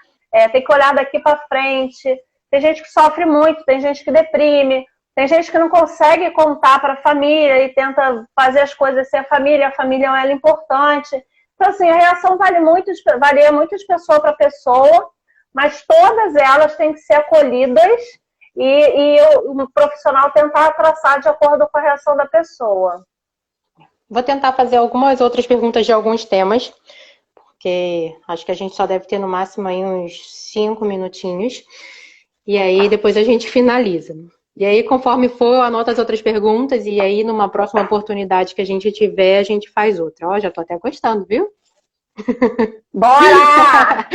Tem que olhar daqui para frente. Tem gente que sofre muito, tem gente que deprime, tem gente que não consegue contar para a família e tenta fazer as coisas sem a família é ela importante. Então, assim, a reação varia muito de pessoa para pessoa, mas todas elas têm que ser acolhidas e o profissional tentar traçar de acordo com a reação da pessoa. Vou tentar fazer algumas outras perguntas de alguns temas, porque acho que a gente só deve ter no máximo aí uns 5 minutinhos. E aí depois a gente finaliza. E aí, conforme for, eu anoto as outras perguntas e aí numa próxima oportunidade que a gente tiver, a gente faz outra. Ó, já tô até gostando, viu? Bora!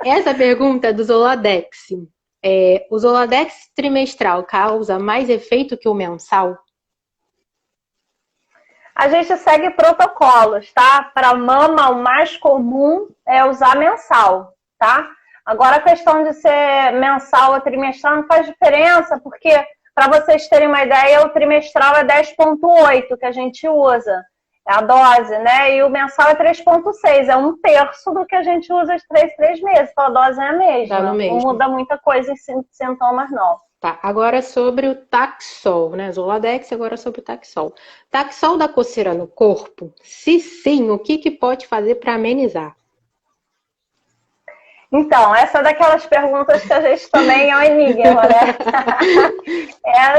Essa pergunta é do Zoladex. O Zoladex trimestral causa mais efeito que o mensal? A gente segue protocolos, tá? Para mama, o mais comum é usar mensal, tá? Agora, a questão de ser mensal ou trimestral não faz diferença, porque, para vocês terem uma ideia, o trimestral é 10,8 que a gente usa, é a dose, né? E o mensal é 3,6, é 1/3 do que a gente usa de 3 meses, então a dose é a mesma. Não muda muita coisa em sintomas, não. Tá, agora sobre o Taxol, né? Zoladex, agora sobre o Taxol. Taxol dá coceira no corpo? Se sim, o que pode fazer para amenizar? Então, essa é daquelas perguntas que a gente também é um enigma, né?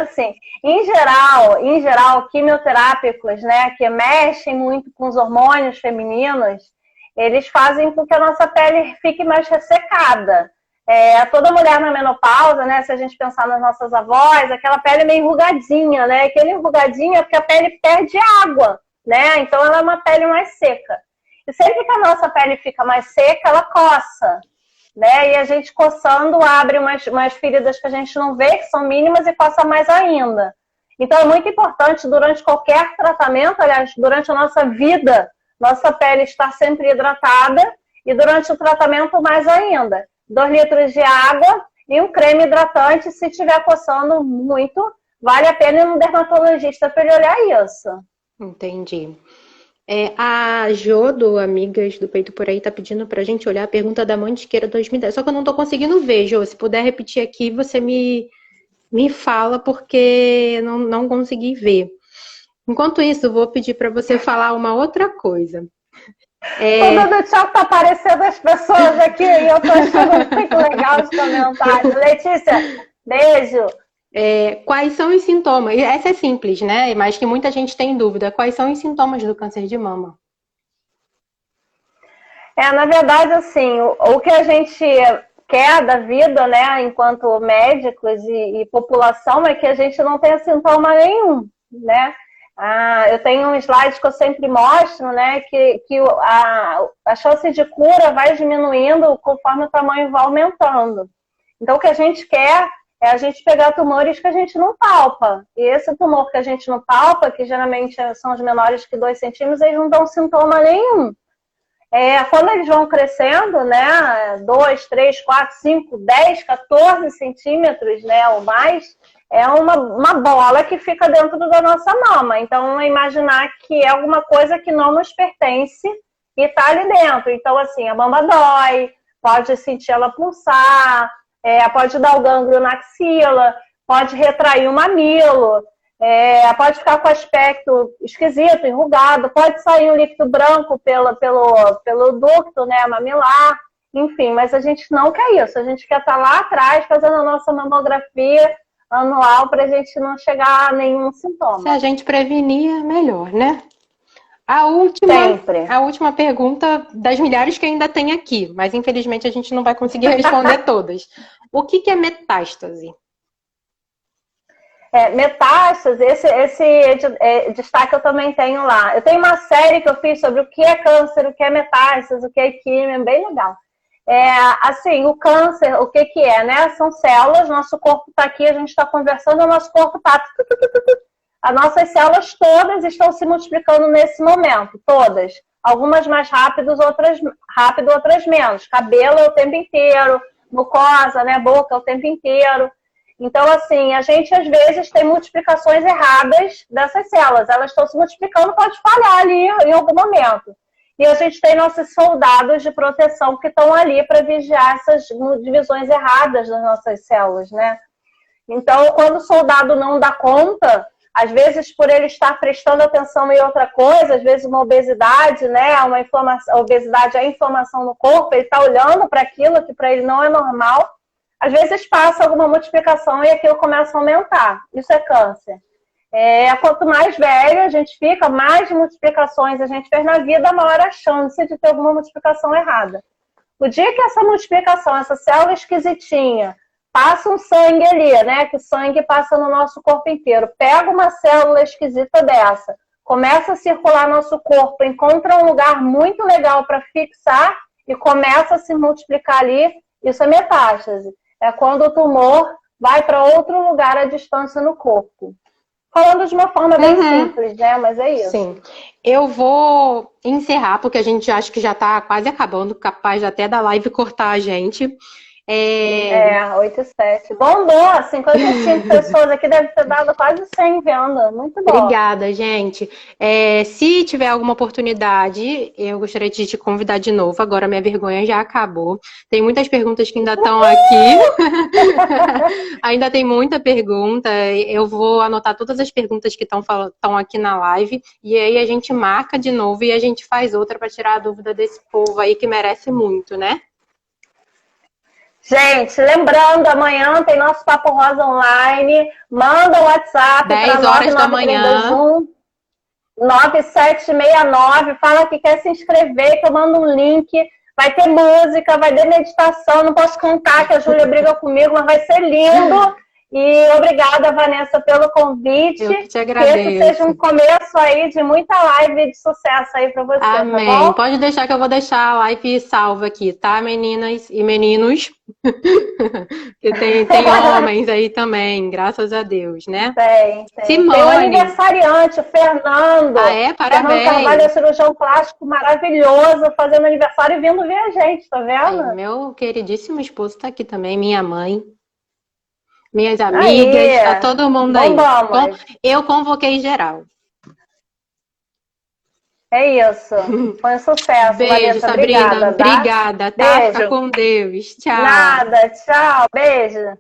Assim, em geral, quimioterápicos, né, que mexem muito com os hormônios femininos, eles fazem com que a nossa pele fique mais ressecada. Toda mulher na menopausa, né, se a gente pensar nas nossas avós, aquela pele meio enrugadinha, né? Aquele enrugadinho é porque a pele perde água, né? Então ela é uma pele mais seca. E sempre que a nossa pele fica mais seca, ela coça. Né? E a gente coçando abre umas feridas que a gente não vê, que são mínimas, e coça mais ainda. Então é muito importante, durante qualquer tratamento, aliás, durante a nossa vida, nossa pele estar sempre hidratada, e durante o tratamento mais ainda. 2 litros de água e um creme hidratante. Se estiver coçando muito, vale a pena ir no dermatologista para ele olhar isso. Entendi. A Jo, do Amigas do Peito Por Aí, tá pedindo pra gente olhar a pergunta da Mantiqueira 2010. Só que eu não tô conseguindo ver, Jo. Se puder repetir aqui, você me fala, porque não consegui ver. Enquanto isso, eu vou pedir para você falar uma outra coisa. Tudo do tchau tá aparecendo as pessoas aqui e eu tô achando muito legal os comentários. Letícia, beijo. Quais são os sintomas? Essa é simples, né? Mas que muita gente tem dúvida. Quais são os sintomas do câncer de mama? Na verdade, assim, o que a gente quer da vida, né, enquanto médicos e população, é que a gente não tenha sintoma nenhum, né? Eu tenho um slide que eu sempre mostro, né, que a chance de cura vai diminuindo conforme o tamanho vai aumentando. Então, o que a gente quer é a gente pegar tumores que a gente não palpa. E esse tumor que a gente não palpa, que geralmente são os menores que 2 centímetros, eles não dão sintoma nenhum. Quando eles vão crescendo, né, 2, 3, 4, 5, 10, 14 centímetros, né, ou mais, é uma bola que fica dentro da nossa mama. Então, imaginar que é alguma coisa que não nos pertence e está ali dentro. Então, assim, a mama dói, pode sentir ela pulsar, pode dar o gânglio na axila, pode retrair o mamilo, pode ficar com aspecto esquisito, enrugado, pode sair um líquido branco pelo ducto, né, mamilar, enfim, mas a gente não quer isso, a gente quer estar lá atrás fazendo a nossa mamografia anual para a gente não chegar a nenhum sintoma. Se a gente prevenir, é melhor, né? Sempre. A última pergunta das milhares que ainda tem aqui, mas infelizmente a gente não vai conseguir responder todas. O que é metástase? Metástase, esse destaque eu também tenho lá. Eu tenho uma série que eu fiz sobre o que é câncer, o que é metástase, o que é químio, bem legal. Assim, o câncer, o que é, né? São células, nosso corpo está aqui, a gente está conversando, o nosso corpo está... As nossas células todas estão se multiplicando nesse momento, todas. Algumas mais rápidas, outras menos. Cabelo é o tempo inteiro, mucosa, né? Boca é o tempo inteiro. Então, assim, a gente às vezes tem multiplicações erradas dessas células. Elas estão se multiplicando, pode falhar ali em algum momento. E a gente tem nossos soldados de proteção que estão ali para vigiar essas divisões erradas das nossas células, né? Então, quando o soldado não dá conta, às vezes por ele estar prestando atenção em outra coisa, às vezes uma obesidade, né? Uma inflamação, a obesidade é a inflamação no corpo, ele está olhando para aquilo que para ele não é normal. Às vezes passa alguma multiplicação e aquilo começa a aumentar. Isso é câncer. Quanto mais velho a gente fica, mais multiplicações a gente fez na vida, maior a chance de ter alguma multiplicação errada. O dia que essa multiplicação, essa célula esquisitinha, passa um sangue ali, né? Que o sangue passa no nosso corpo inteiro. Pega uma célula esquisita dessa, começa a circular nosso corpo, encontra um lugar muito legal para fixar e começa a se multiplicar ali. Isso é metástase. É quando o tumor vai para outro lugar à distância no corpo. Falando de uma forma bem simples, né? Mas é isso. Sim. Eu vou encerrar, porque a gente acha que já está quase acabando, capaz de até da live cortar a gente. 8 e 7. Bombou, 55 pessoas aqui, deve ter dado quase 100 venda. Muito bom. Obrigada, gente. Se tiver alguma oportunidade, eu gostaria de te convidar de novo. Agora minha vergonha já acabou. Tem muitas perguntas que ainda estão aqui. Ainda tem muita pergunta. Eu vou anotar todas as perguntas que estão aqui na live. E aí a gente marca de novo e a gente faz outra para tirar a dúvida desse povo aí que merece muito, né? Gente, lembrando, amanhã tem nosso Papo Rosa online. Manda o WhatsApp 10 horas da manhã. 9769. Fala que quer se inscrever, que eu mando um link. Vai ter música, vai ter meditação. Não posso contar que a Júlia briga comigo, mas vai ser lindo. E obrigada, Vanessa, pelo convite. Eu que te agradeço. Que esse seja um começo aí de muita live de sucesso aí pra você, amém. Tá bom? Pode deixar que eu vou deixar a live salva aqui, tá, meninas e meninos? Que tem homens aí também, graças a Deus, né? Tem. Simone. Tem um aniversariante, o Fernando. Parabéns. Fernando Carvalho é cirurgião plástico maravilhoso, fazendo aniversário e vindo ver a gente, tá vendo? Meu queridíssimo esposo tá aqui também, minha mãe. Minhas amigas, tá todo mundo aí. Eu convoquei geral. É isso. Foi um sucesso. Beijo, Vanessa. Sabrina. Obrigada, tá? Obrigada, tá? Beijo. Fica com Deus. Tchau. Nada, tchau. Beijo.